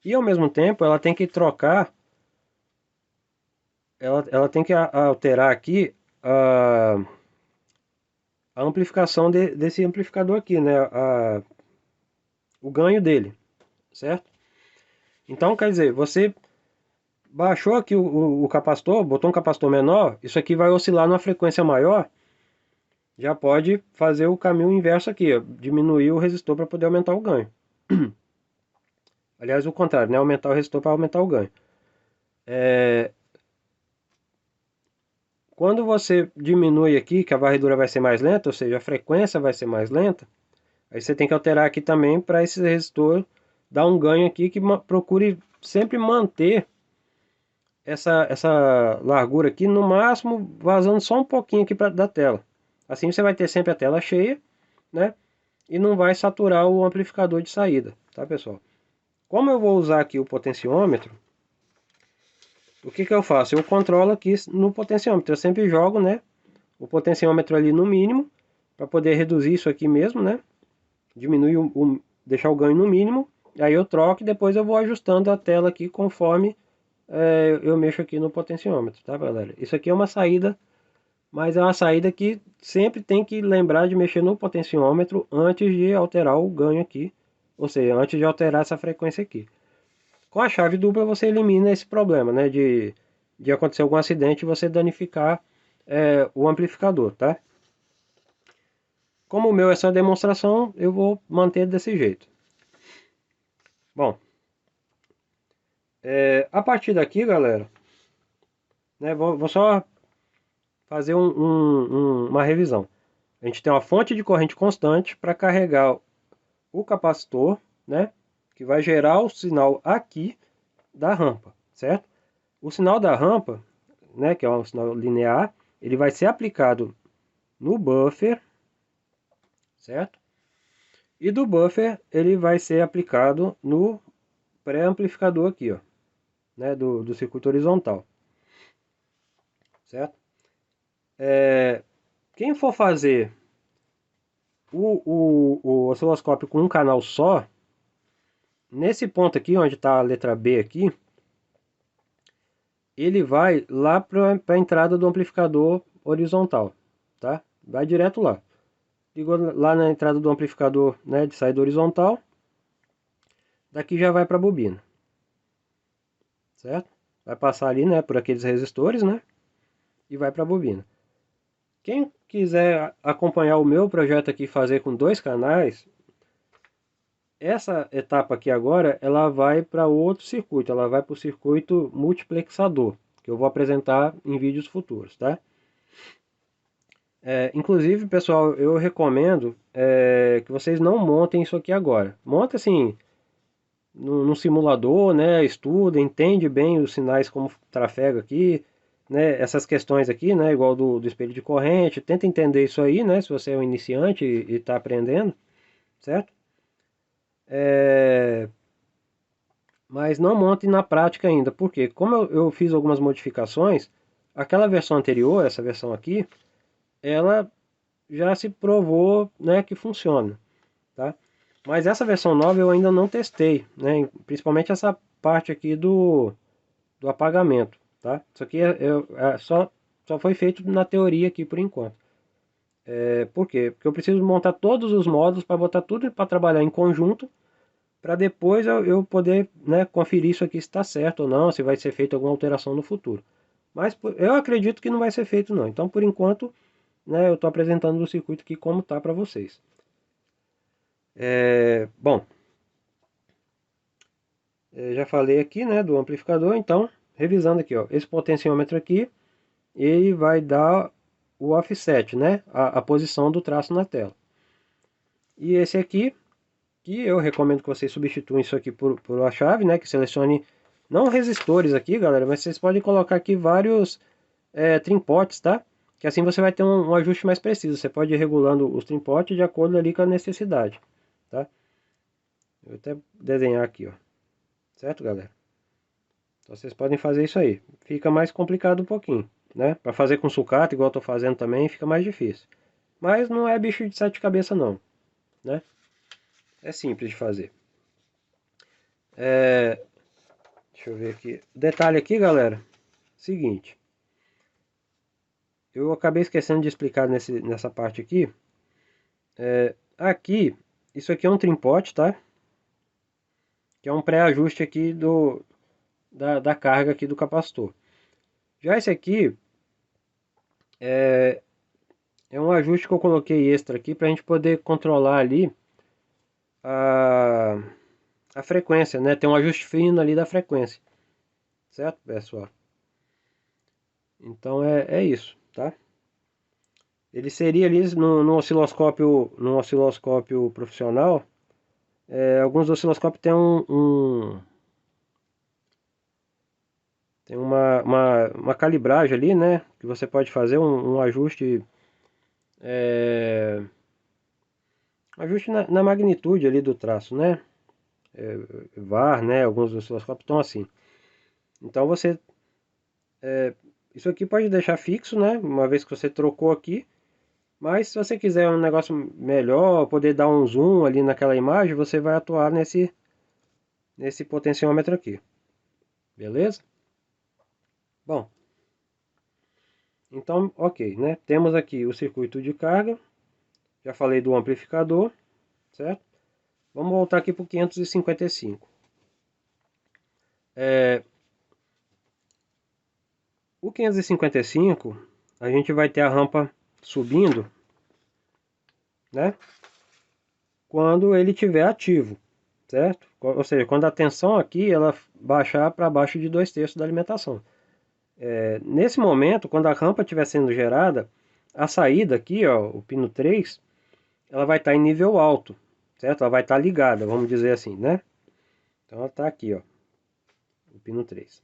e ao mesmo tempo ela tem que trocar, ela tem que alterar aqui a amplificação desse amplificador aqui, né? O ganho dele, certo? Então, quer dizer, você baixou aqui o capacitor, botou um capacitor menor, isso aqui vai oscilar numa frequência maior, já pode fazer o caminho inverso aqui, ó, diminuir o resistor para poder aumentar o ganho. Aliás, o contrário, né? Aumentar o resistor para aumentar o ganho. Quando você diminui aqui, que a varredura vai ser mais lenta, ou seja, a frequência vai ser mais lenta, aí você tem que alterar aqui também para esse resistor dar um ganho aqui que procure sempre manter essa largura aqui, no máximo vazando só um pouquinho aqui da tela. Assim você vai ter sempre a tela cheia, né? E não vai saturar o amplificador de saída, tá, pessoal? Como eu vou usar aqui o potenciômetro, o que que eu faço? Eu controlo aqui no potenciômetro. Eu sempre jogo, né, o potenciômetro ali no mínimo, para poder reduzir isso aqui mesmo, né? Diminuir deixar o ganho no mínimo. Aí eu troco e depois eu vou ajustando a tela aqui conforme eu mexo aqui no potenciômetro, tá, galera? Isso aqui é uma saída, mas é uma saída que sempre tem que lembrar de mexer no potenciômetro antes de alterar o ganho aqui, ou seja, antes de alterar essa frequência aqui. Com a chave dupla você elimina esse problema, né, de acontecer algum acidente e você danificar o amplificador, tá? Como o meu é só demonstração, eu vou manter desse jeito. Bom, a partir daqui, galera, né, vou só fazer uma revisão. A gente tem uma fonte de corrente constante para carregar o capacitor, né, que vai gerar o sinal aqui da rampa, certo? O sinal da rampa, né, que é um sinal linear, ele vai ser aplicado no buffer, certo? E do buffer ele vai ser aplicado no pré-amplificador aqui, ó, né, do circuito horizontal, certo? Quem for fazer o osciloscópio com um canal só, nesse ponto aqui, onde está a letra B aqui, ele vai lá para a entrada do amplificador horizontal, tá? Vai direto lá. Ligou lá na entrada do amplificador, né, de saída horizontal. Daqui já vai para a bobina, certo? Vai passar ali, né, por aqueles resistores, né, e vai para a bobina. Quem quiser acompanhar o meu projeto aqui, fazer com 2 canais, essa etapa aqui agora, ela vai para outro circuito, ela vai para o circuito multiplexador, que eu vou apresentar em vídeos futuros, tá? Inclusive, pessoal, eu recomendo que vocês não montem isso aqui agora. Monta assim, no simulador, né? Estuda, entende bem os sinais como trafega aqui, né? Essas questões aqui, né? Igual do espelho de corrente. Tenta entender isso aí, né? Se você é um iniciante e está aprendendo, certo? Mas não monte na prática ainda, porque como eu fiz algumas modificações, aquela versão anterior, essa versão aqui, ela já se provou, né, que funciona, tá? Mas essa versão nova eu ainda não testei, né? Principalmente essa parte aqui do apagamento, tá? Isso aqui só foi feito na teoria aqui por enquanto. Por quê? Porque eu preciso montar todos os módulos para botar tudo para trabalhar em conjunto, para depois eu poder, né, conferir isso aqui se está certo ou não, se vai ser feita alguma alteração no futuro. Mas eu acredito que não vai ser feito não. Então, por enquanto, né, eu estou apresentando o circuito aqui como tá para vocês. Bom, já falei aqui, né, do amplificador, então, revisando aqui, ó, esse potenciômetro aqui, ele vai dar o offset, né, a posição do traço na tela. E esse aqui, que eu recomendo que vocês substituam isso aqui por uma chave, né, que selecione, não resistores aqui, galera, mas vocês podem colocar aqui vários trimpotes, tá? Que assim você vai ter um ajuste mais preciso, você pode ir regulando os trimpotes de acordo ali com a necessidade, tá? Eu vou até desenhar aqui, ó, certo, galera? Então vocês podem fazer isso aí. Fica mais complicado um pouquinho, né? Para fazer com sucata, igual eu tô fazendo também, fica mais difícil. Mas não é bicho de 7 cabeças não, né? É simples de fazer. Deixa eu ver aqui. Detalhe aqui, galera. Seguinte. Eu acabei esquecendo de explicar nessa parte aqui. Aqui, isso aqui é um trimpote, tá? Que é um pré-ajuste aqui da carga aqui do capacitor. Já esse aqui é um ajuste que eu coloquei extra aqui para a gente poder controlar ali a, a frequência, né? Tem um ajuste fino ali da frequência, certo, pessoal? Então é isso, tá? Ele seria ali no osciloscópio profissional. Alguns osciloscópios têm tem uma calibragem ali, né? Que você pode fazer um ajuste, ajuste na magnitude ali do traço, né? VAR, né? Alguns osciloscópios estão assim. Então isso aqui pode deixar fixo, né? Uma vez que você trocou aqui. Mas se você quiser um negócio melhor, poder dar um zoom ali naquela imagem, você vai atuar nesse potenciômetro aqui. Beleza? Bom, então, ok, né? Temos aqui o circuito de carga. Já falei do amplificador, certo? Vamos voltar aqui para o 555. O 555, a gente vai ter a rampa subindo, né? Quando ele estiver ativo, certo? Ou seja, quando a tensão aqui ela baixar para baixo de 2/3 da alimentação. Nesse momento, quando a rampa estiver sendo gerada, a saída aqui, ó, o pino 3, ela vai estar em nível alto, certo? Ela vai estar ligada, vamos dizer assim, né? Então ela está aqui, ó, o pino 3.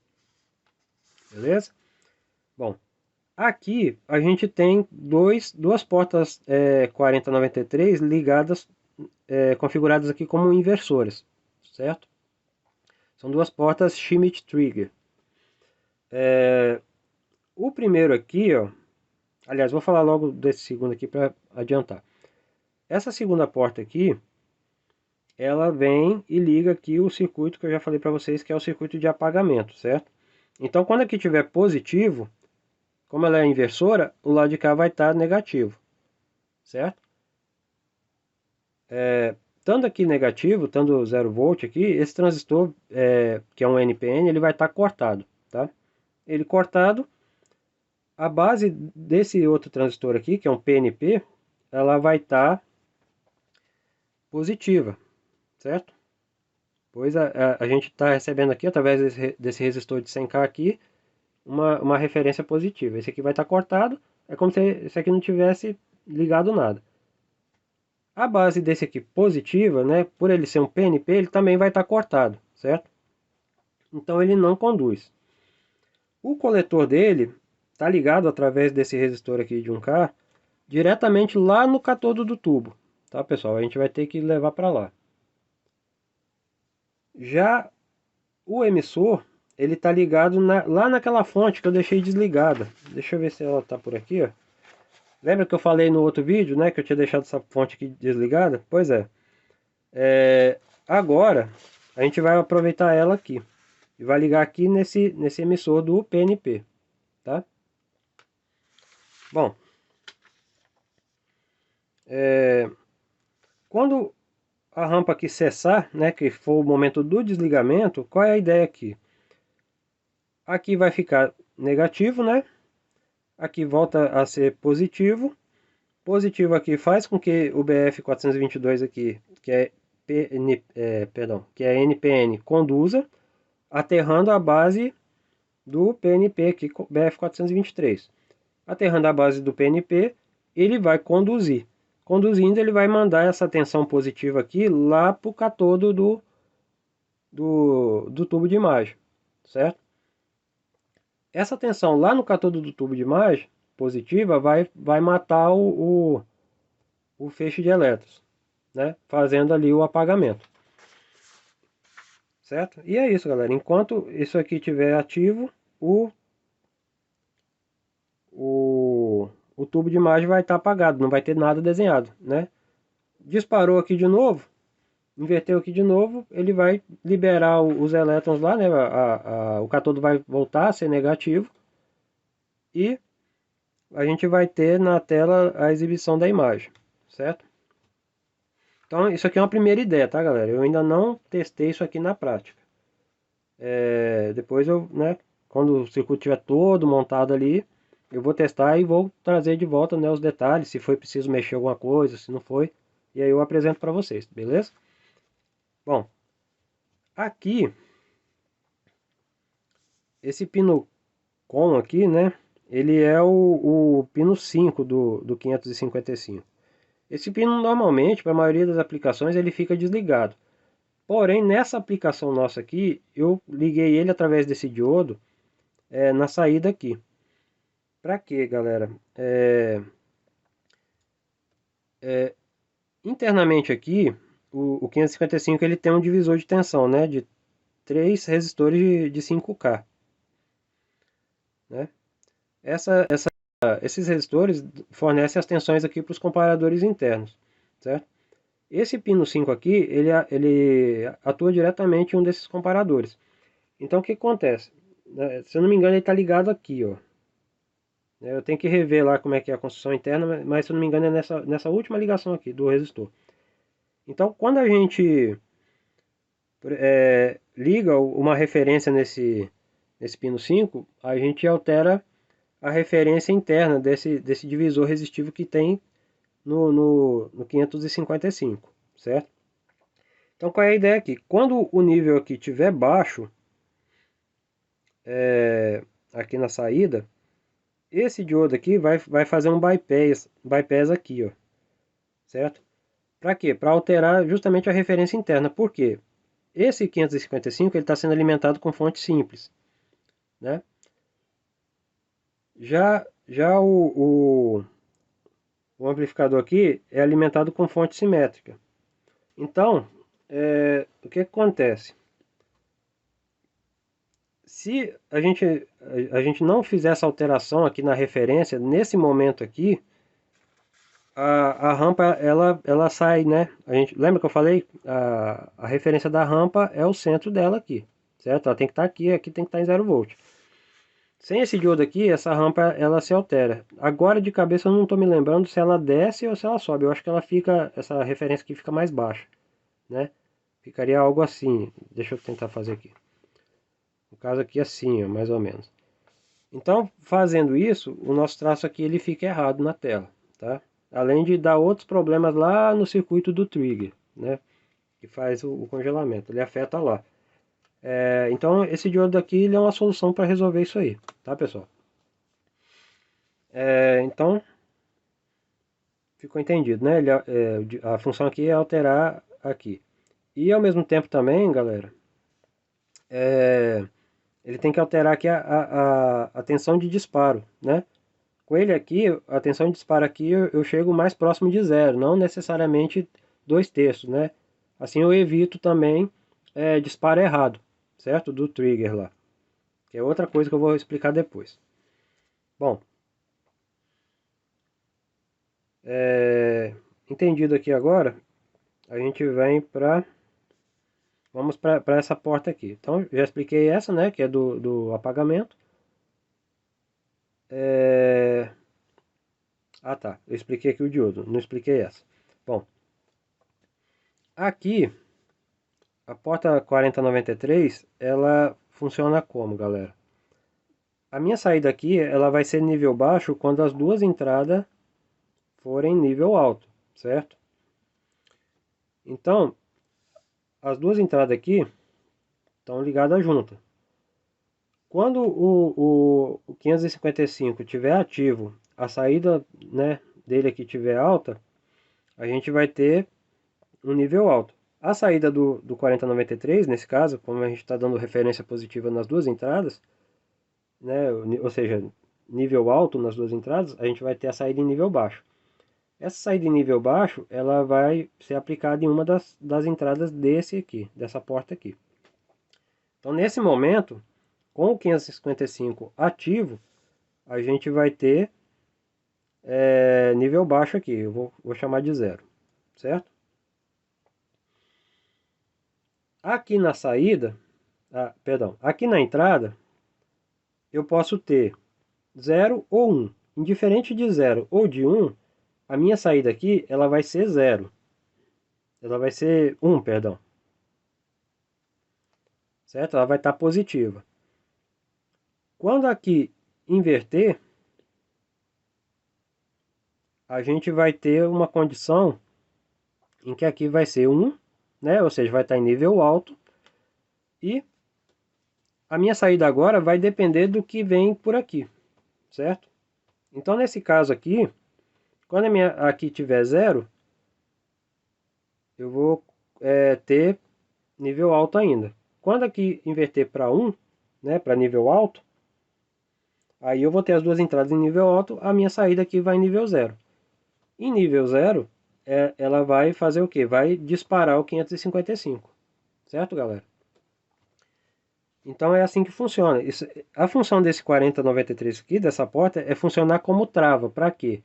Beleza? Bom, aqui a gente tem duas portas 4093 ligadas, configuradas aqui como inversores, certo? São duas portas Schmitt Trigger. O primeiro aqui, ó, Aliás, vou falar logo desse segundo aqui para adiantar. Essa segunda porta aqui, ela vem e liga aqui o circuito que eu já falei para vocês, que é o circuito de apagamento, certo? Então, quando aqui tiver positivo, como ela é inversora, o lado de cá vai estar negativo, certo? Estando aqui negativo, estando 0 volt aqui, esse transistor, que é um NPN, ele vai estar cortado, tá? Ele cortado, a base desse outro transistor aqui, que é um PNP, ela vai estar positiva, certo? Pois a gente está recebendo aqui, através desse resistor de 100K aqui, uma referência positiva. Esse aqui vai estar cortado, é como se esse aqui não tivesse ligado nada. A base desse aqui positiva, né, por ele ser um PNP, ele também vai estar cortado, certo? Então ele não conduz. O coletor dele está ligado através desse resistor aqui de 1K diretamente lá no catodo do tubo, tá, pessoal? A gente vai ter que levar para lá. Já o emissor, ele está ligado lá naquela fonte que eu deixei desligada. Deixa eu ver se ela está por aqui, ó. Lembra que eu falei no outro vídeo, né, que eu tinha deixado essa fonte aqui desligada? Pois é. Agora, a gente vai aproveitar ela aqui. E vai ligar aqui nesse emissor do PNP, tá? Bom, quando a rampa aqui cessar, né, que for o momento do desligamento, qual é a ideia aqui? Aqui vai ficar negativo, né? Aqui volta a ser positivo. Positivo aqui faz com que o BF422 aqui, que é, que é NPN, conduza, aterrando a base do PNP aqui, BF423. Aterrando a base do PNP, ele vai conduzir. Conduzindo, ele vai mandar essa tensão positiva aqui lá para o catodo do tubo de imagem, certo? Essa tensão lá no catodo do tubo de imagem positiva vai matar o feixe de elétrons, né? Fazendo ali o apagamento, certo? E é isso, galera. Enquanto isso aqui estiver ativo, o tubo de imagem vai estar apagado, não vai ter nada desenhado, né? Disparou aqui de novo, inverteu aqui de novo, ele vai liberar os elétrons lá, né? O catodo vai voltar a ser negativo e a gente vai ter na tela a exibição da imagem, certo? Então isso aqui é uma primeira ideia, tá, galera? Eu ainda não testei isso aqui na prática. Depois eu, né, quando o circuito estiver todo montado ali, eu vou testar e vou trazer de volta, né, os detalhes, se foi preciso mexer alguma coisa, se não foi, e aí eu apresento para vocês, beleza? Bom, aqui, esse pino com aqui, né, ele é o pino 5 do 555. Esse pino normalmente, para a maioria das aplicações, ele fica desligado. Porém, nessa aplicação nossa aqui, eu liguei ele através desse diodo na saída aqui. Para quê, galera? Internamente aqui, o 555 ele tem um divisor de tensão, né, de 3 resistores de 5K, né? Esses resistores fornecem as tensões aqui para os comparadores internos, certo? Esse pino 5 aqui, ele atua diretamente em um desses comparadores. Então o que acontece? Se eu não me engano, ele está ligado aqui, ó. Eu tenho que rever lá como é que é a construção interna, mas se eu não me engano é nessa última ligação aqui do resistor. Então quando a gente liga uma referência nesse pino 5, a gente altera a referência interna desse divisor resistivo que tem no 555, certo? Então qual é a ideia aqui? Quando o nível aqui estiver baixo, aqui na saída, esse diodo aqui vai fazer um bypass aqui, ó, certo? Para quê? Para alterar justamente a referência interna. Por quê? Esse 555 ele está sendo alimentado com fonte simples, né? Já o amplificador aqui é alimentado com fonte simétrica. Então, o que acontece? Se a gente não fizer essa alteração aqui na referência, nesse momento aqui, a rampa ela sai, né? Lembra que eu falei? A referência da rampa é o centro dela aqui, certo? Ela tem que estar aqui tem que estar em 0 volt. Sem esse diodo aqui, essa rampa ela se altera. Agora de cabeça eu não estou me lembrando se ela desce ou se ela sobe. Eu acho que ela fica, essa referência aqui fica mais baixa, né? Ficaria algo assim. Deixa eu tentar fazer aqui. No caso aqui assim, ó, mais ou menos. Então, fazendo isso, o nosso traço aqui ele fica errado na tela, tá? Além de dar outros problemas lá no circuito do trigger, né? Que faz o congelamento, ele afeta lá. Então, esse diodo aqui ele é uma solução para resolver isso aí, tá, pessoal? Então, ficou entendido, né? A função aqui é alterar aqui. E ao mesmo tempo também, galera, ele tem que alterar aqui a tensão de disparo, né? Com ele aqui, a tensão de disparo aqui eu chego mais próximo de 0, não necessariamente 2/3, né? Assim eu evito também disparo errado, certo? Do trigger lá, que é outra coisa que eu vou explicar depois. Bom, entendido aqui agora, a gente vem para... Vamos para essa porta aqui. Então, já expliquei essa, né? Que é do apagamento. Ah, tá. Eu expliquei aqui o diodo. Não expliquei essa. Bom, aqui, a porta 4093, ela funciona como, galera? A minha saída aqui, ela vai ser nível baixo quando as duas entradas forem nível alto, certo? Então, as duas entradas aqui estão ligadas juntas. Quando o 555 estiver ativo, a saída, né, dele aqui estiver alta, a gente vai ter um nível alto. A saída do 4093, nesse caso, como a gente está dando referência positiva nas duas entradas, né, ou seja, nível alto nas duas entradas, a gente vai ter a saída em nível baixo. Essa saída em nível baixo, ela vai ser aplicada em uma das entradas desse aqui, dessa porta aqui. Então, nesse momento, com o 555 ativo, a gente vai ter nível baixo aqui, eu vou chamar de 0, certo? Aqui na saída, perdão, aqui na entrada, eu posso ter 0 ou 1. Indiferente de 0 ou de 1, a minha saída aqui, ela vai ser 0. Ela vai ser 1, perdão. Certo? Ela vai estar positiva. Quando aqui inverter, a gente vai ter uma condição em que aqui vai ser 1, né? Ou seja, vai estar em nível alto. E a minha saída agora vai depender do que vem por aqui, certo? Então, nesse caso aqui, quando a minha aqui tiver 0, eu vou ter nível alto ainda. Quando aqui inverter para 1, né, para nível alto, aí eu vou ter as duas entradas em nível alto, a minha saída aqui vai em nível 0. Em nível 0, ela vai fazer o quê? Vai disparar o 555, certo, galera? Então é assim que funciona. A função desse 4093 aqui, dessa porta, é funcionar como trava. Para quê?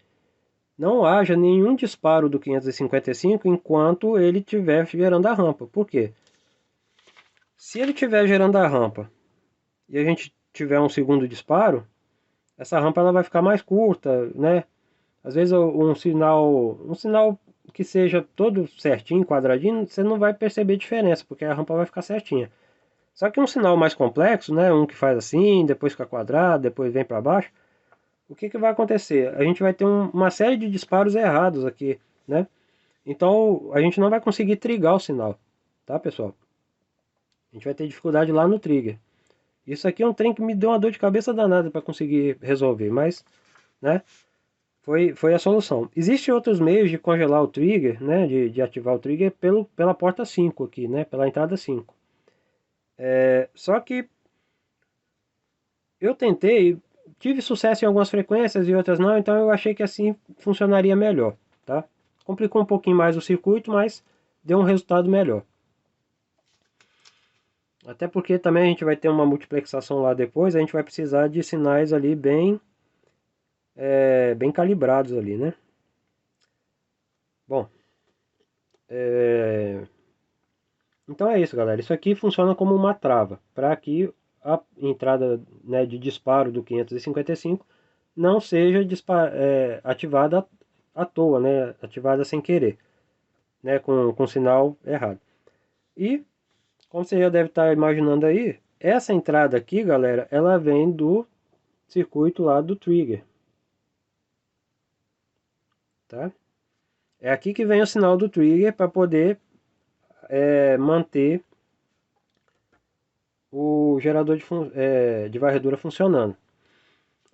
Não haja nenhum disparo do 555 enquanto ele estiver gerando a rampa. Por quê? Se ele estiver gerando a rampa e a gente tiver um segundo disparo, essa rampa ela vai ficar mais curta, né? Às vezes um sinal que seja todo certinho, quadradinho, você não vai perceber diferença, porque a rampa vai ficar certinha. Só que um sinal mais complexo, né? Um que faz assim, depois fica quadrado, depois vem para baixo. O que vai acontecer? A gente vai ter uma série de disparos errados aqui, né? Então a gente não vai conseguir trigar o sinal, tá, pessoal? A gente vai ter dificuldade lá no trigger. Isso aqui é um trem que me deu uma dor de cabeça danada para conseguir resolver, mas, né, foi a solução. Existem outros meios de congelar o trigger, né, de ativar o trigger pela porta 5 aqui, né, pela entrada 5. Só que eu tentei, tive sucesso em algumas frequências e outras não, então eu achei que assim funcionaria melhor, tá? Complicou um pouquinho mais o circuito, mas deu um resultado melhor. Até porque também a gente vai ter uma multiplexação lá depois, a gente vai precisar de sinais ali bem calibrados ali, né? Bom, é, então é isso, galera. Isso aqui funciona como uma trava, para que a entrada, né, de disparo do 555 não seja ativada à toa, né? Ativada sem querer, né? Com sinal errado. E, como você já deve estar imaginando aí, essa entrada aqui, galera, ela vem do circuito lá do trigger, tá? É aqui que vem o sinal do trigger para poder manter o gerador de varredura funcionando.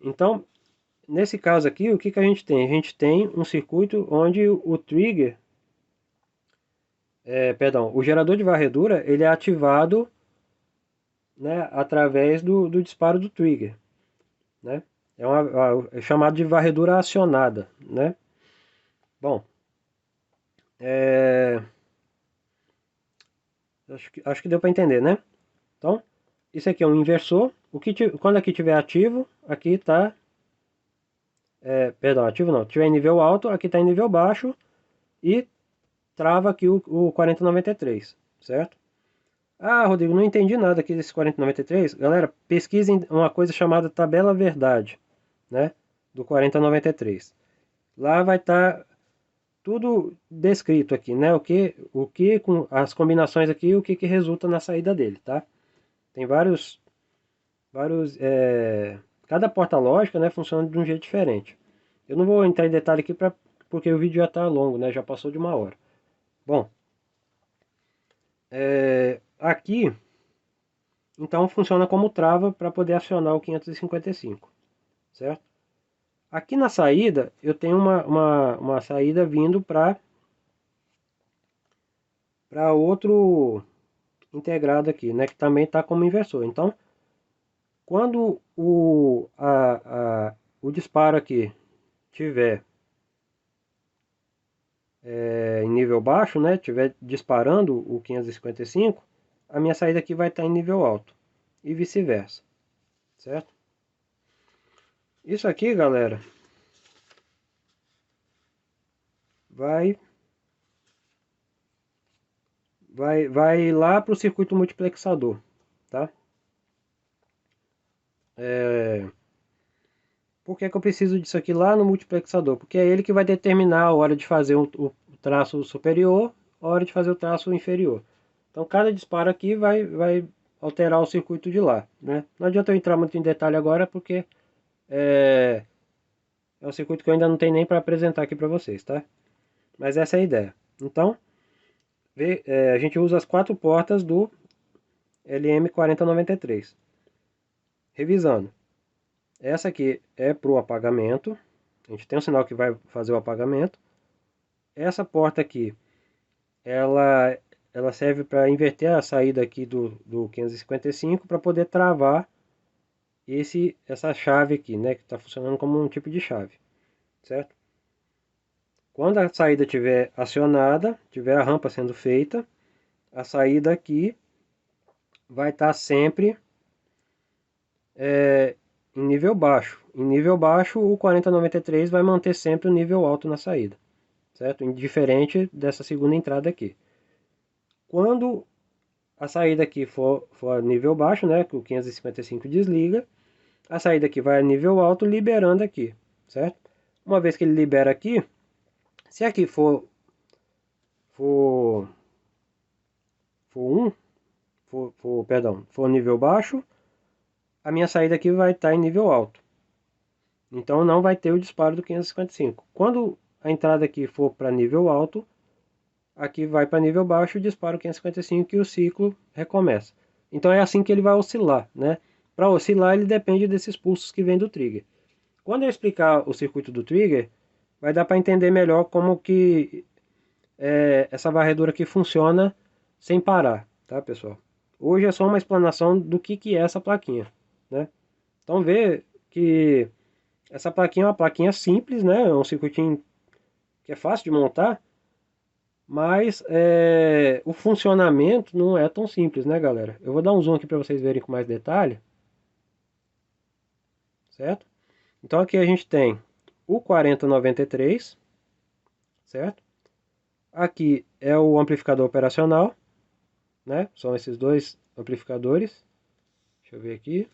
Então, nesse caso aqui, o que a gente tem? A gente tem um circuito onde o trigger, perdão, o gerador de varredura, ele é ativado, né, através do disparo do trigger, né? É chamado de varredura acionada, né? Bom, é, acho que deu para entender, né? Então, isso aqui é um inversor. Quando aqui estiver ativo, aqui está, perdão, ativo não, estiver em nível alto, aqui está em nível baixo e trava aqui o 4093, certo? Ah, Rodrigo, não entendi nada aqui desse 4093. Galera, pesquisem uma coisa chamada tabela verdade, né? Do 4093. Lá vai estar tudo descrito aqui, né? O que com as combinações aqui, o que resulta na saída dele, tá? Tem cada porta lógica, né, funciona de um jeito diferente. Eu não vou entrar em detalhe aqui porque o vídeo já está longo, né? Já passou de 1 hora. Bom, aqui então funciona como trava para poder acionar o 555, certo? Aqui na saída eu tenho uma saída vindo para outro integrado aqui, né? Que também está como inversor. Então, quando o disparo aqui tiver em nível baixo, né? Tiver disparando o 555, a minha saída aqui vai estar em nível alto e vice-versa, certo? Isso aqui, galera, vai vai lá para o circuito multiplexador, tá? Por que eu preciso disso aqui lá no multiplexador? Porque é ele que vai determinar a hora de fazer o traço superior, a hora de fazer o traço inferior. Então cada disparo aqui vai alterar o circuito de lá, né? Não adianta eu entrar muito em detalhe agora porque é, é um circuito que eu ainda não tenho nem para apresentar aqui para vocês, tá? Mas essa é a ideia. Então, a gente usa as 4 portas do LM4093. Revisando, essa aqui é para o apagamento. A gente tem um sinal que vai fazer o apagamento. Essa porta aqui, ela serve para inverter a saída aqui do 555 para poder travar essa chave aqui, né? Que está funcionando como um tipo de chave, certo? Quando a saída estiver acionada, tiver a rampa sendo feita, a saída aqui vai estar sempre em nível baixo. Em nível baixo, o 4093 vai manter sempre o nível alto na saída, certo? Indiferente dessa segunda entrada aqui. Quando a saída aqui for a nível baixo, né, que o 555 desliga, a saída aqui vai a nível alto, liberando aqui, certo? Uma vez que ele libera aqui, se aqui for for 1, for nível baixo, a minha saída aqui vai estar em nível alto. Então não vai ter o disparo do 555. Quando a entrada aqui for para nível alto, aqui vai para nível baixo, dispara o 555 e o ciclo recomeça. Então é assim que ele vai oscilar, né? Para oscilar ele depende desses pulsos que vem do trigger. Quando eu explicar o circuito do trigger, vai dar para entender melhor como que essa varredura aqui funciona sem parar, tá, pessoal? Hoje é só uma explanação do que é essa plaquinha, né? Então vê que essa plaquinha é uma plaquinha simples, né? É um circuitinho que é fácil de montar, Mas o funcionamento não é tão simples, né, galera? Eu vou dar um zoom aqui para vocês verem com mais detalhe, certo? Então aqui a gente tem o 4093, certo? Aqui é o amplificador operacional, né? São esses dois amplificadores. Deixa eu ver aqui,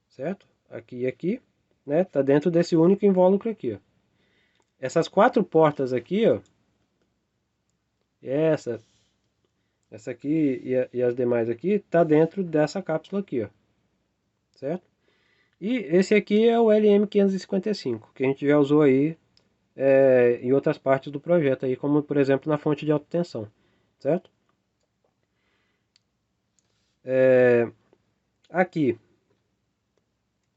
certo? Aqui e aqui, né? Tá dentro desse único invólucro aqui, ó. Essas quatro portas aqui, ó, essa, essa aqui e as demais aqui, tá dentro dessa cápsula aqui, ó, certo? E esse aqui é o LM555, que a gente já usou aí em outras partes do projeto, aí, como por exemplo na fonte de alta tensão, certo? Aqui,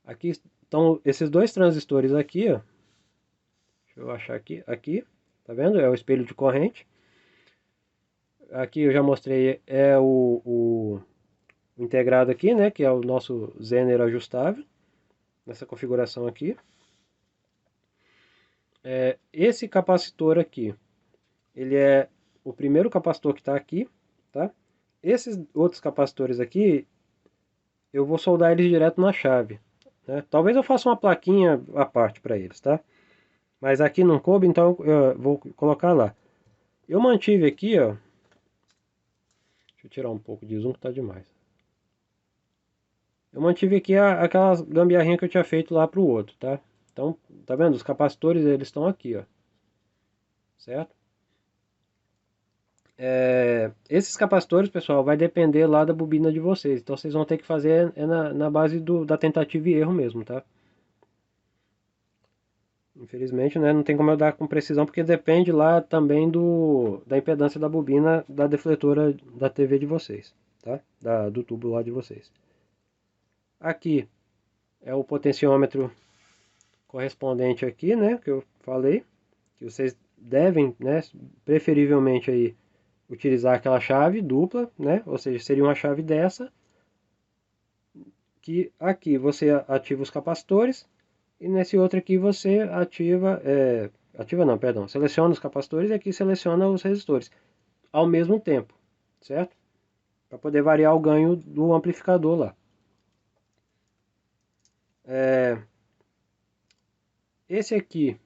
aqui estão esses dois transistores aqui, ó. Deixa eu achar aqui, tá vendo? É o espelho de corrente. Aqui eu já mostrei, é o integrado aqui, né, que é o nosso Zener ajustável, nessa configuração aqui. Esse capacitor aqui, ele é o primeiro capacitor que está aqui, tá? Esses outros capacitores aqui, eu vou soldar eles direto na chave, né? Talvez eu faça uma plaquinha à parte para eles, tá? Mas aqui não coube, então eu vou colocar lá. Eu mantive aqui, ó. Deixa eu tirar um pouco de zoom que tá demais. Eu mantive aqui aquela gambiarrinha que eu tinha feito lá pro outro, tá? Então, tá vendo? Os capacitores, eles estão aqui, ó. Certo? Esses capacitores, pessoal, vai depender lá da bobina de vocês. Então, vocês vão ter que fazer na base da tentativa e erro mesmo, tá? Infelizmente, né, não tem como eu dar com precisão, porque depende lá também da impedância da bobina da defletora da TV de vocês, tá? Do tubo lá de vocês. Aqui é o potenciômetro correspondente aqui, né, que eu falei, que vocês devem, né, preferivelmente aí utilizar aquela chave dupla, né, ou seja, seria uma chave dessa, que aqui você ativa os capacitores, e nesse outro aqui você ativa não, perdão, seleciona os capacitores e aqui seleciona os resistores, ao mesmo tempo, certo? Para poder variar o ganho do amplificador lá. Esse aqui,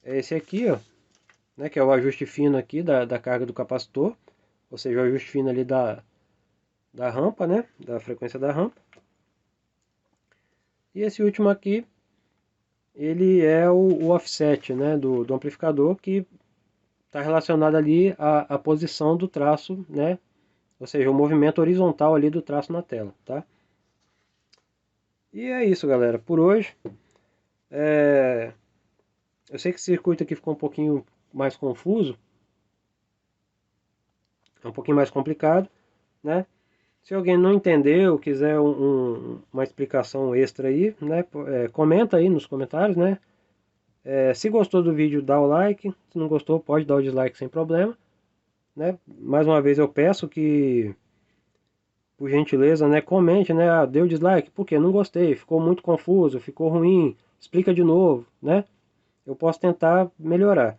é esse aqui, ó, né, que é o ajuste fino aqui da carga do capacitor, ou seja, o ajuste fino ali da rampa, né, da frequência da rampa. E esse último aqui, ele é o offset, né, do amplificador, que está relacionado ali à posição do traço, né, ou seja, o movimento horizontal ali do traço na tela, tá? E é isso, galera, por hoje. Eu sei que esse circuito aqui ficou um pouquinho mais confuso, é um pouquinho mais complicado, né? Se alguém não entendeu, quiser uma explicação extra aí, né, comenta aí nos comentários, né? Se gostou do vídeo, dá o like. Se não gostou, pode dar o dislike sem problema, né? Mais uma vez eu peço que, por gentileza, né, comente, né? Ah, deu dislike, por quê? Não gostei, ficou muito confuso, ficou ruim, explica de novo, né? Eu posso tentar melhorar.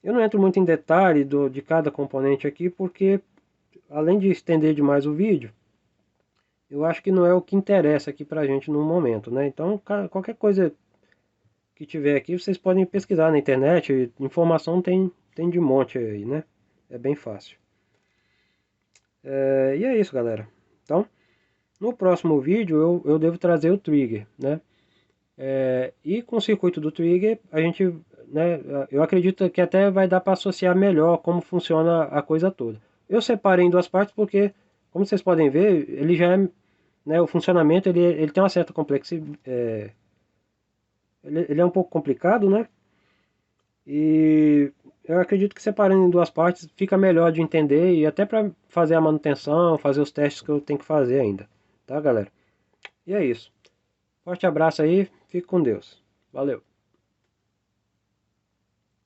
Eu não entro muito em detalhe de cada componente aqui, porque além de estender demais o vídeo, eu acho que não é o que interessa aqui pra gente no momento, né? Então, qualquer coisa que tiver aqui, vocês podem pesquisar na internet, informação tem de monte aí, né? É bem fácil. E é isso, galera. Então, no próximo vídeo eu devo trazer o trigger, né? E com o circuito do trigger, a gente, né, eu acredito que até vai dar para associar melhor como funciona a coisa toda. Eu separei em duas partes porque, como vocês podem ver, ele já é, né, o funcionamento ele tem uma certa complexidade, ele é um pouco complicado, né? E eu acredito que separando em duas partes fica melhor de entender e até para fazer a manutenção, fazer os testes que eu tenho que fazer ainda, tá, galera? E é isso. Forte abraço aí, fique com Deus. Valeu!